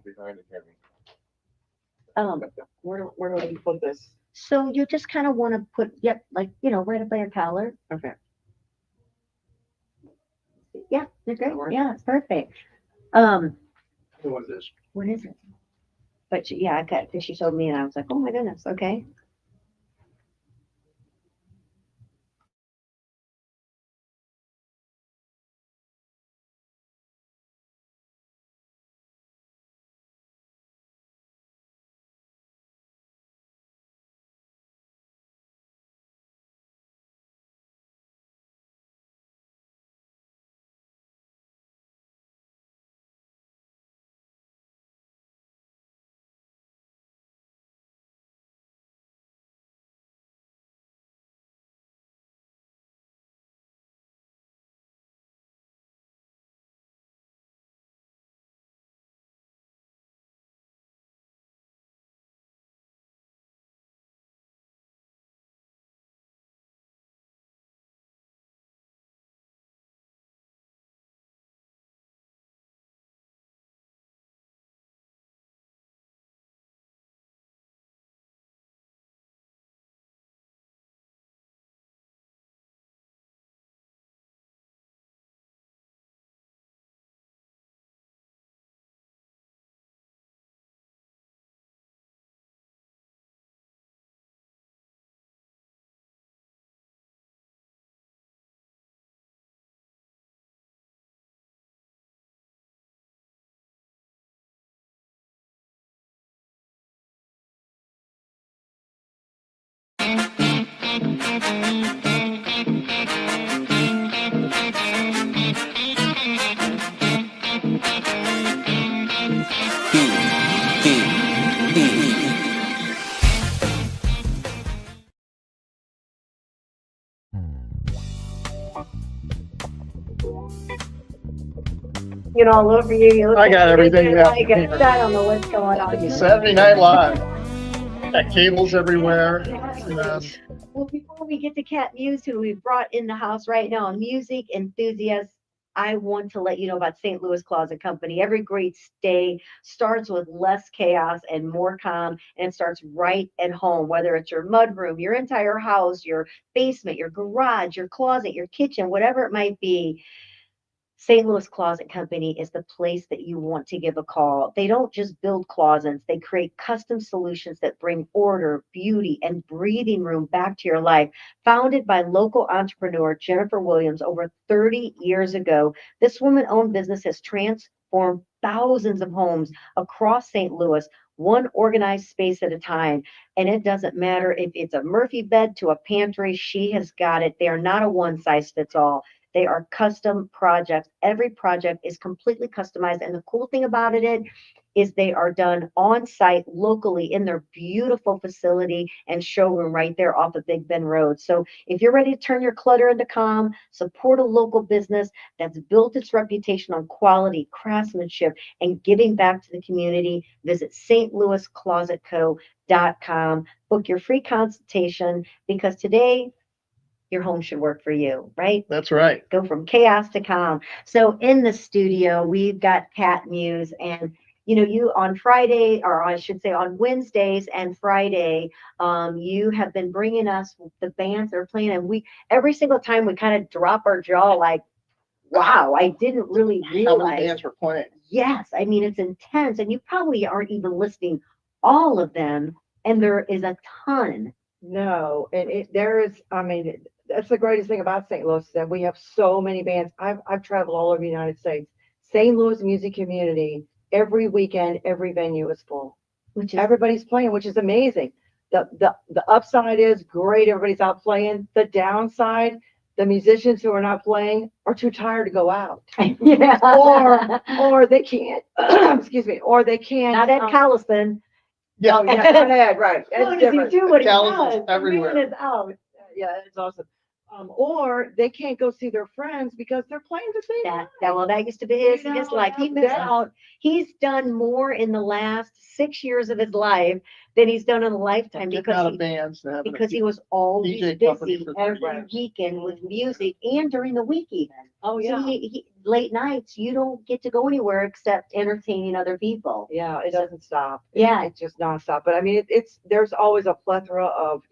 Where do I put this? So you just kind of want to put, yep, like, right up by your collar. Okay. Yeah, you're great. That work? Yeah, it's perfect. What is this? What is it? But yeah, I got, because she told me and I was like, oh my goodness, okay. All over you. You look I got everything down like here. I don't know what's going on. Saturday Night Live. Got cables everywhere. Well, before we get to Cat Mues, who we brought in the house right now, a music enthusiast, I want to let you know about St. Louis Closet Company. Every great stay starts with less chaos and more calm, and it starts right at home, whether it's your mudroom, your entire house, your basement, your garage, your closet, your kitchen, whatever it might be. St. Louis Closet Company is the place that you want to give a call. They don't just build closets, they create custom solutions that bring order, beauty, and breathing room back to your life. Founded by local entrepreneur Jennifer Williams over 30 years ago, this woman owned business has transformed thousands of homes across St. Louis, one organized space at a time. And it doesn't matter if it's a Murphy bed to a pantry, she has got it. They are not a one size fits all. They are custom projects. Every project is completely customized. And the cool thing about it is they are done on site locally in their beautiful facility and showroom right there off of Big Bend Road. So if you're ready to turn your clutter into calm, support a local business that's built its reputation on quality, craftsmanship, and giving back to the community, visit stlouisclosetco.com. Book your free consultation because today your home should work for you, right? That's right. Go from chaos to calm. So in the studio, we've got Cat Mues, and you on Friday, or I should say on Wednesdays and Friday, you have been bringing us the bands that are playing, and we every single time we kind of drop our jaw like, wow, I didn't really How many realize. bands were playing? Yes, I mean it's intense, and you probably aren't even listing all of them, and there is a ton. No, and there is, that's the greatest thing about St. Louis, that we have so many bands. I've traveled all over the United States. St. Louis music community, every weekend, every venue is full. Which is Everybody's playing, which is amazing. The upside is great, everybody's out playing. The downside, the musicians who are not playing are too tired to go out. yeah. Or they can't, excuse me, or they can't. Not Ed Collison. Yeah. Oh, yeah, not Ed, right. How It's does he different. do what he Callis is does? The everywhere. man is out. Yeah, it's awesome. Or they can't go see their friends because they're playing the same. That used to be his, You his know, life. He missed that- out. He's done more in the last 6 years of his life than he's done in a lifetime Getting out because of bands and having a because he was always DJ company busy for every 3 years. weekend with music and during the week even. Oh So yeah. late nights, you don't get to go anywhere except entertaining other people. Yeah, it So- doesn't stop. Yeah. It's just nonstop. But I mean, it's there's always a plethora of,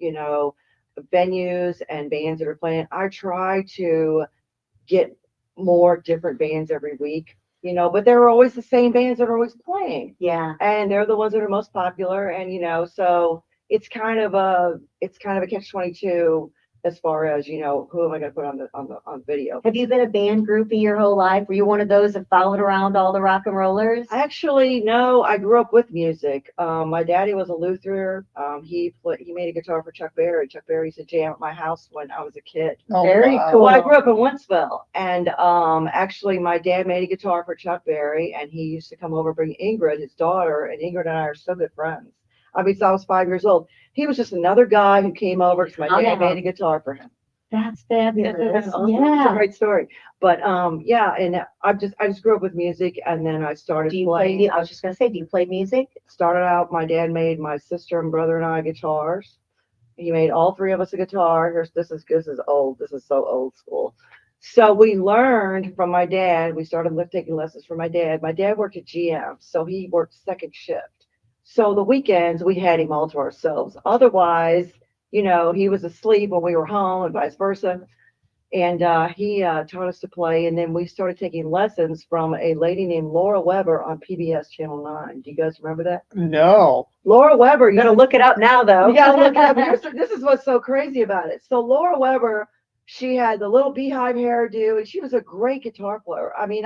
venues and bands that are playing. I try to get more different bands every week, but they're always the same bands that are always playing. Yeah. And they're the ones that are most popular. And, so it's kind of a catch-22 as far as, who am I going to put on video? Have you been a band groupie your whole life? Were you one of those that followed around all the rock and rollers? Actually, no, I grew up with music. My daddy was a Luther. He made a guitar for Chuck Berry. Chuck Berry used to jam at my house when I was a kid. Oh, Very wow. cool. Well, I grew up in Wentzville, and actually, my dad made a guitar for Chuck Berry, and he used to come over and bring Ingrid, his daughter, and Ingrid and I are so good friends. I mean, since I was 5 years old. He was just another guy who came over because my Oh, dad yeah. made a guitar for him. That's fabulous. It's a Yeah. great story. But yeah, and I just grew up with music, and then I started Do you playing. play? I was just gonna say, do you play music? Started out, my dad made my sister and brother and I guitars. He made all three of us a guitar. This is old. This is so old school. So we learned from my dad. We started taking lessons from my dad. My dad worked at GM, so he worked second shift. So the weekends we had him all to ourselves. Otherwise, he was asleep when we were home and vice versa. And he taught us to play. And then we started taking lessons from a lady named Laura Weber on PBS Channel 9. Do you guys remember that? No. Laura Weber. I'm gonna look it up now, though. You gotta look it up. This is what's so crazy about it. So Laura Weber, she had the little beehive hairdo, and she was a great guitar player. I mean,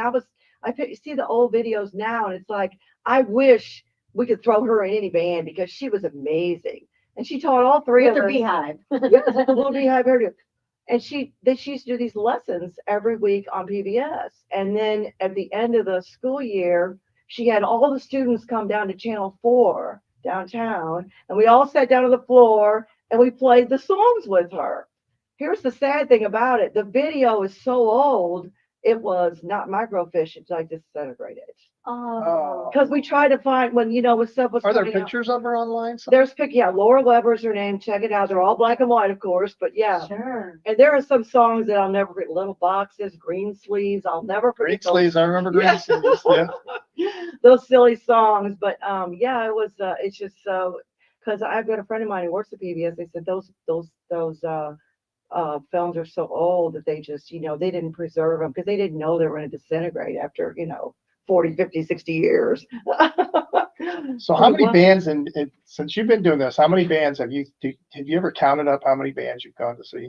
you see the old videos now, and it's like, I wish we could throw her in any band because she was amazing. And she taught all three With of her us. beehive. Yeah, the little beehive hairdo. And she used to do these lessons every week on PBS. And then at the end of the school year, she had all the students come down to Channel 4 downtown, and we all sat down on the floor and we played the songs with her. Here's the sad thing about it. The video is so old, it was not microfiche, it's like disintegrated. Oh. Because we tried to find when stuff was Are there coming out. pictures of her online? somewhere? There's yeah, Laura Weber's her name. Check it out. They're all black and white, of course, but yeah. Sure. And there are some songs that I'll never forget. Little Boxes, Green Sleeves. I'll never Green forget those. sleeves. I remember green Yeah. sleeves. Yeah. Those silly songs. But yeah, it was. It's just so because I've got a friend of mine who works at PBS. They said those films are so old that they just they didn't preserve them because they didn't know they were going to disintegrate after 40, 50, 60 years. So how many Well, bands since you've been doing this, how many bands have you ever counted up how many bands you've gone to see,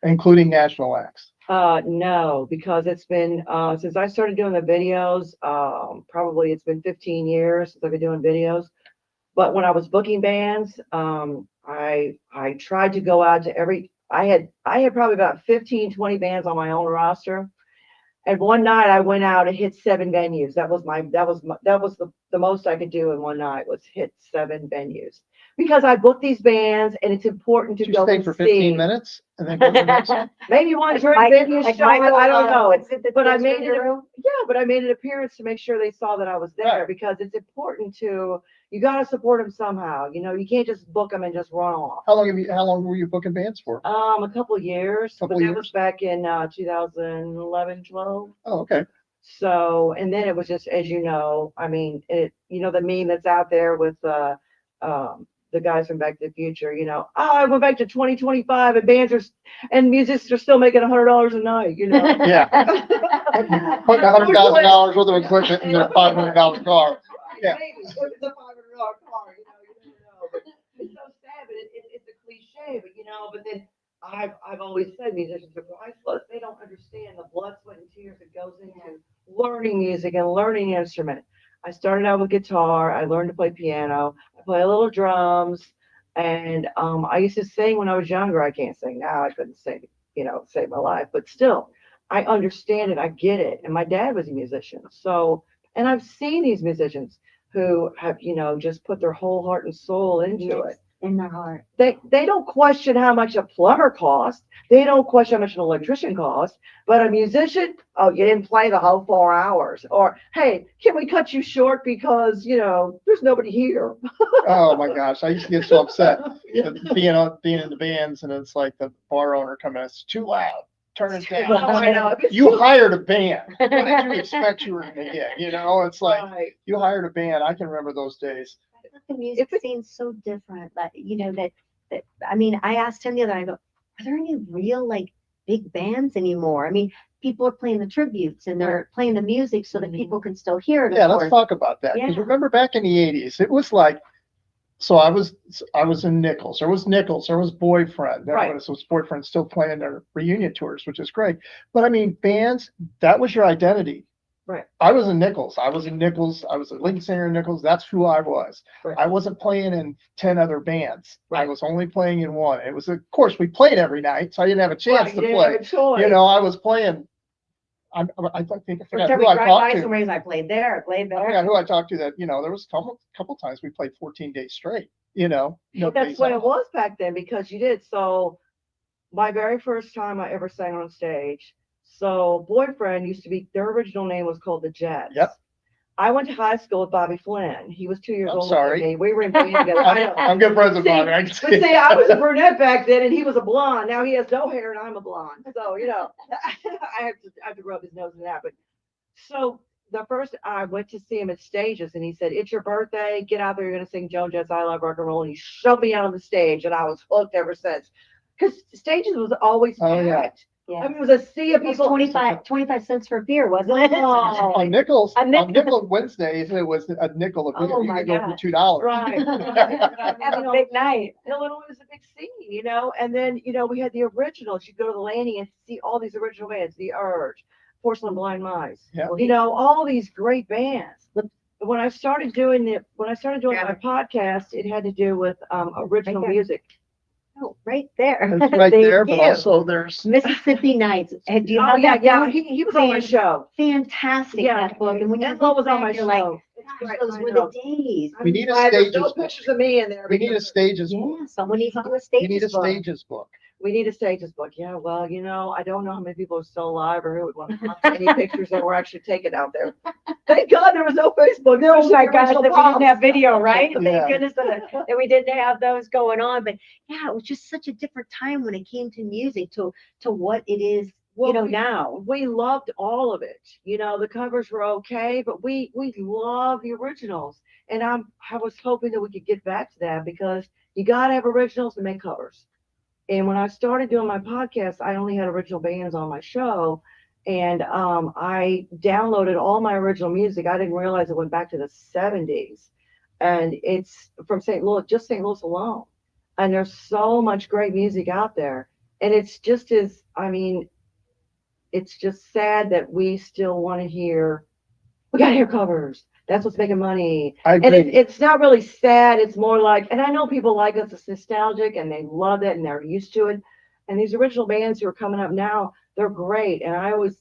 including national acts? No, because it's been since I started doing the videos, probably it's been 15 years since I've been doing videos. But when I was booking bands, I tried to go out to I had probably about 15, 20 bands on my own roster. And one night I went out and hit 7 venues. That was the most I could do in one night was hit 7 venues. Because I booked these bands and it's important to Did you go stay and for see. 15 minutes and then go to the next one? Maybe one Like during venue show, I don't know. What's it, the But I dance made it a- room? Yeah, but I made an appearance to make sure they saw that I was there Right. because it's important you got to support them somehow. You can't just book them and just run off. How long were you booking bands for? A couple of years, Couple but that years? was back in 2011, 12. Oh, okay. So, and then it was just, as you know, I mean, the meme that's out there with the guys from Back to the Future, I went back to 2025 and musicians are still making $100 a night, Yeah. Putting $100,000 worth of equipment in a $500 car. Yeah. Maybe. It's a $500 car, you never know. But it's so sad, but it's a cliche, but then I've always said musicians are priceless. They don't understand the blood, sweat, and tears that goes into learning music and learning an instrument. I started out with guitar. I learned to play piano. I play a little drums. And I used to sing when I was younger. I can't sing now. I couldn't sing, save my life. But still, I understand it. I get it. And my dad was a musician. So, and I've seen these musicians who have, just put their whole heart and soul into it. in their heart. They don't question how much a plumber costs. They don't question how much an electrician costs. But a musician, oh, you didn't play the whole 4 hours. Or, hey, can we cut you short because, there's nobody here. Oh my gosh, I used to get so upset Yeah. being in the bands, and it's like the bar owner coming, it's too loud. Turn it down. Oh, I know. If it's You too- hired a band. What did you expect you were going to get? It's like Right. you hired a band. I can remember those days. The music scene's so different. Like, that I mean, I asked him the other night, I go, are there any real like big bands anymore? I mean, people are playing the tributes and they're playing the music so that people can still hear it. of Yeah, let's course. talk about that. Because Yeah. remember back in the 80s, it was like, so I was in Nichols. There was Nichols. There was Boyfriend. There Right. was Boyfriend still playing their reunion tours, which is great. But I mean, bands, that was your identity. Right. I was in Nichols. I was a lead singer in Nichols. That's who I was. Right. I wasn't playing in 10 other bands. I Right. was only playing in one. It was, of course, we played every night, so I didn't have a chance Right, to you didn't play. have a choice. I was playing. I think I forgot who I talked to. I played there, I played I forgot who I talked to that, there was a couple times we played 14 days straight, no That's days what off. it was back then because you did. So my very first time I ever sang on stage. So Boyfriend used to be, their original name was called the Jets. Yep. I went to high school with Bobby Flynn. He was 2 years I'm older sorry. than me. We were in band together. I know. I'm good friends with See, Bobby. I can But see. see, I was a brunette back then, and he was a blonde. Now he has no hair, and I'm a blonde. So I have to rub his nose in that. But so the first I went to see him at Stages, and he said, "It's your birthday. Get out there. You're gonna sing Joan Jett's I Love Rock and Roll." And he shoved me out on the stage, and I was hooked ever since. Because Stages was always Oh, yeah. packed. Yeah. I mean, it was a sea of It was people. 25 cents for a beer, wasn't it? Oh, On Nichols, A nickel. on Nickel Wednesdays, it was a nickel a beer. Oh, You my could go for God. $2. right. Have a big night. Illinois was a big scene, and then, we had the originals. You go to the landing and see all these original bands, The Urge, Porcelain Blind Mice, Yeah. all these great bands. When I started doing my podcast, it had to do with original there. music. Oh, right there. It's right Thank there, but you. also there's, Mississippi Nights. And do you Oh, have yeah, that yeah. book? He was on my show. Fantastic, Yeah. that book. And when you That look was on back, my you're like, show. gosh, Right, those I were know. the days. We need a Glad there's Stages no book. pictures of me in there. we need a because- Stages book. Yeah, someone needs to do a We stage need a book. Stages book. We need a Stages book. Yeah, well, I don't know how many people are still alive or who would want to find any pictures that were actually taken out there. Thank God there was no Facebook. There Oh was my the gosh, original that we didn't props. have video, right? Yeah. Thank goodness that we didn't have those going on. But yeah, it was just such a different time when it came to music to what it is, Well, now. we loved all of it. The covers were okay, but we love the originals. And I was hoping that we could get back to that because you gotta have originals to make covers. And when I started doing my podcast, I only had original bands on my show. And I downloaded all my original music. I didn't realize it went back to the 70s. And it's from St. Louis, just St. Louis alone. And there's so much great music out there. And it's just it's just sad that we still want to hear, we got to hear covers. That's what's making money. I And agree. it's not really sad. It's more like, and I know people like us, it's nostalgic and they love it and they're used to it. And these original bands who are coming up now, they're great. And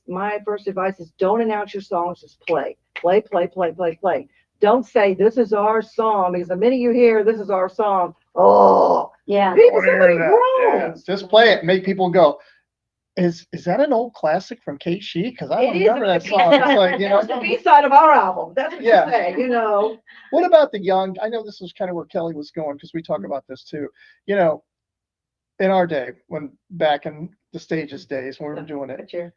my first advice is don't announce your songs, just play. Play, play, play, play, play. Don't say this is our song because the minute you hear this is our song, oh, Yeah. people, Don't hear somebody that. Yeah. groans. Just play it. Make people go, is that an old classic from Kate Sheik? Because I don't It is remember that a- song. It's like, It's the B-side of our album. That's what Yeah. you say, What about the young? I know this was kind of where Kelly was going because we talk about this too. In our day, when back in the Stages days when we were doing it, But you're-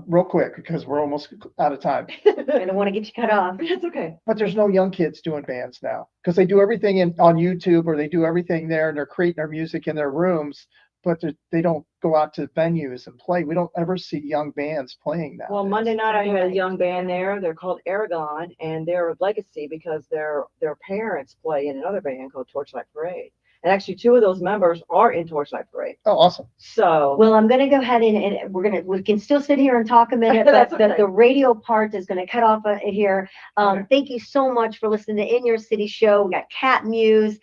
real quick because we're almost out of time. I don't want to get you cut off. That's okay. But there's no young kids doing bands now because they do everything on YouTube or they do everything there and they're creating their music in their rooms, but they don't go out to venues and play. We don't ever see young bands playing now. Well, Monday night I had a young band there. They're called Aragon, and they're a legacy because their parents play in another band called Torchlight Parade. And actually, two of those members are in Torchlight Parade. Oh, awesome. So, Well, I'm going to go ahead and we can still sit here and talk a minute, That's but okay. the radio part is going to cut off here. Okay. Thank you so much for listening to In Your City Show. We got Cat Mues.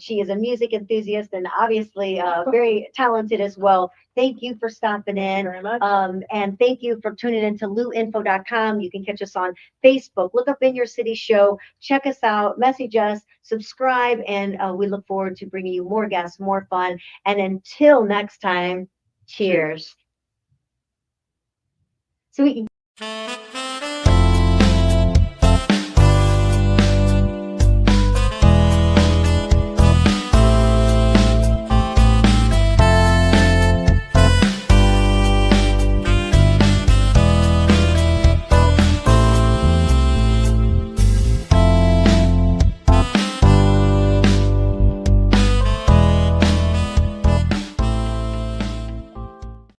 She is a music enthusiast and obviously very talented as well. Thank you for stopping in. very much. And thank you for tuning in to luinfo.com. You can catch us on Facebook. Look up In Your City Show. Check us out. Message us. subscribe, and we look forward to bringing you more guests, more fun. And until next time, cheers. So we